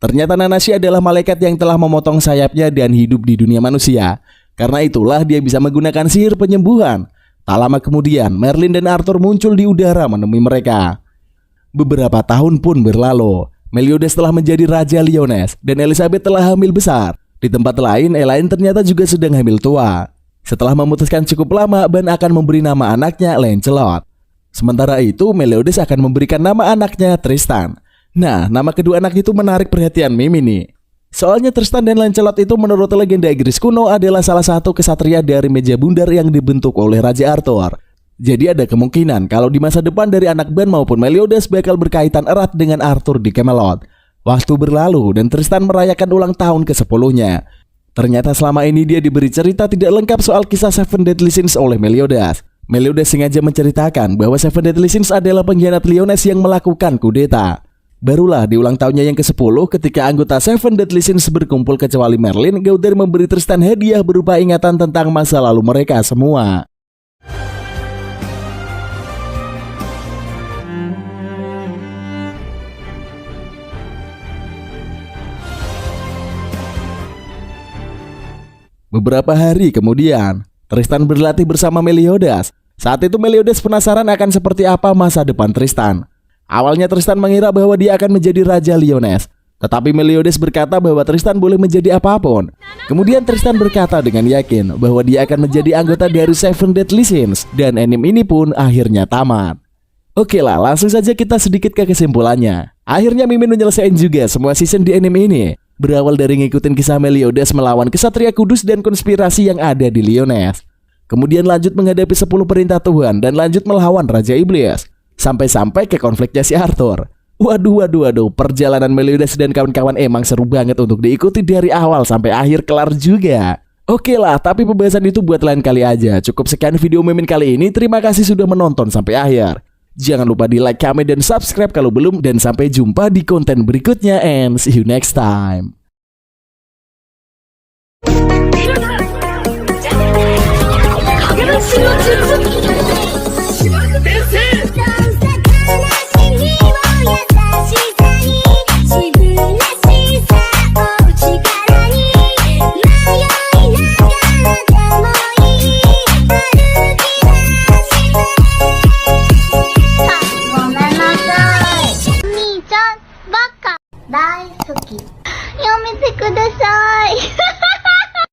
Ternyata Nanashi adalah malaikat yang telah memotong sayapnya dan hidup di dunia manusia. Karena itulah dia bisa menggunakan sihir penyembuhan. Tak lama kemudian Merlin dan Arthur muncul di udara menemui mereka. Beberapa tahun pun berlalu. Meliodas telah menjadi Raja Lyonesse dan Elizabeth telah hamil besar. Di tempat lain, Elaine ternyata juga sedang hamil tua. Setelah memutuskan cukup lama, Ben akan memberi nama anaknya Lancelot. Sementara itu, Meliodas akan memberikan nama anaknya Tristan. Nah, nama kedua anak itu menarik perhatian Mimi nih. Soalnya Tristan dan Lancelot itu menurut legenda Inggris kuno adalah salah satu kesatria dari meja bundar yang dibentuk oleh Raja Arthur. Jadi ada kemungkinan kalau di masa depan dari anak Ban maupun Meliodas bakal berkaitan erat dengan Arthur di Camelot. Waktu berlalu dan Tristan merayakan ulang tahun ke-10-nya. Ternyata selama ini dia diberi cerita tidak lengkap soal kisah Seven Deadly Sins oleh Meliodas. Meliodas sengaja menceritakan bahwa Seven Deadly Sins adalah pengkhianat Lyonesse yang melakukan kudeta. Barulah di ulang tahunnya yang ke-10 ketika anggota Seven Deadly Sins berkumpul kecuali Merlin, Gauthar memberi Tristan hadiah berupa ingatan tentang masa lalu mereka semua. Beberapa hari kemudian, Tristan berlatih bersama Meliodas. Saat itu Meliodas penasaran akan seperti apa masa depan Tristan. Awalnya Tristan mengira bahwa dia akan menjadi Raja Lyonesse. Tetapi Meliodas berkata bahwa Tristan boleh menjadi apapun. Kemudian Tristan berkata dengan yakin bahwa dia akan menjadi anggota dari Seven Deadly Sins. Dan anime ini pun akhirnya tamat. Oke lah, langsung saja kita sedikit ke kesimpulannya. Akhirnya Mimin menyelesaikan juga semua season di anime ini. Berawal dari ngikutin kisah Meliodas melawan Kesatria Kudus dan konspirasi yang ada di Lyonesse. Kemudian lanjut menghadapi 10 perintah Tuhan dan lanjut melawan Raja Iblis. Sampai-sampai ke konfliknya si Arthur. Waduh, perjalanan Meliodas dan kawan-kawan emang seru banget untuk diikuti dari awal sampai akhir kelar juga. Oke lah, tapi pembahasan itu buat lain kali aja. Cukup sekian video Mimin kali ini. Terima kasih sudah menonton sampai akhir. Jangan lupa di like, comment, dan subscribe kalau belum. Dan sampai jumpa di konten berikutnya. And see you next time. Galaxy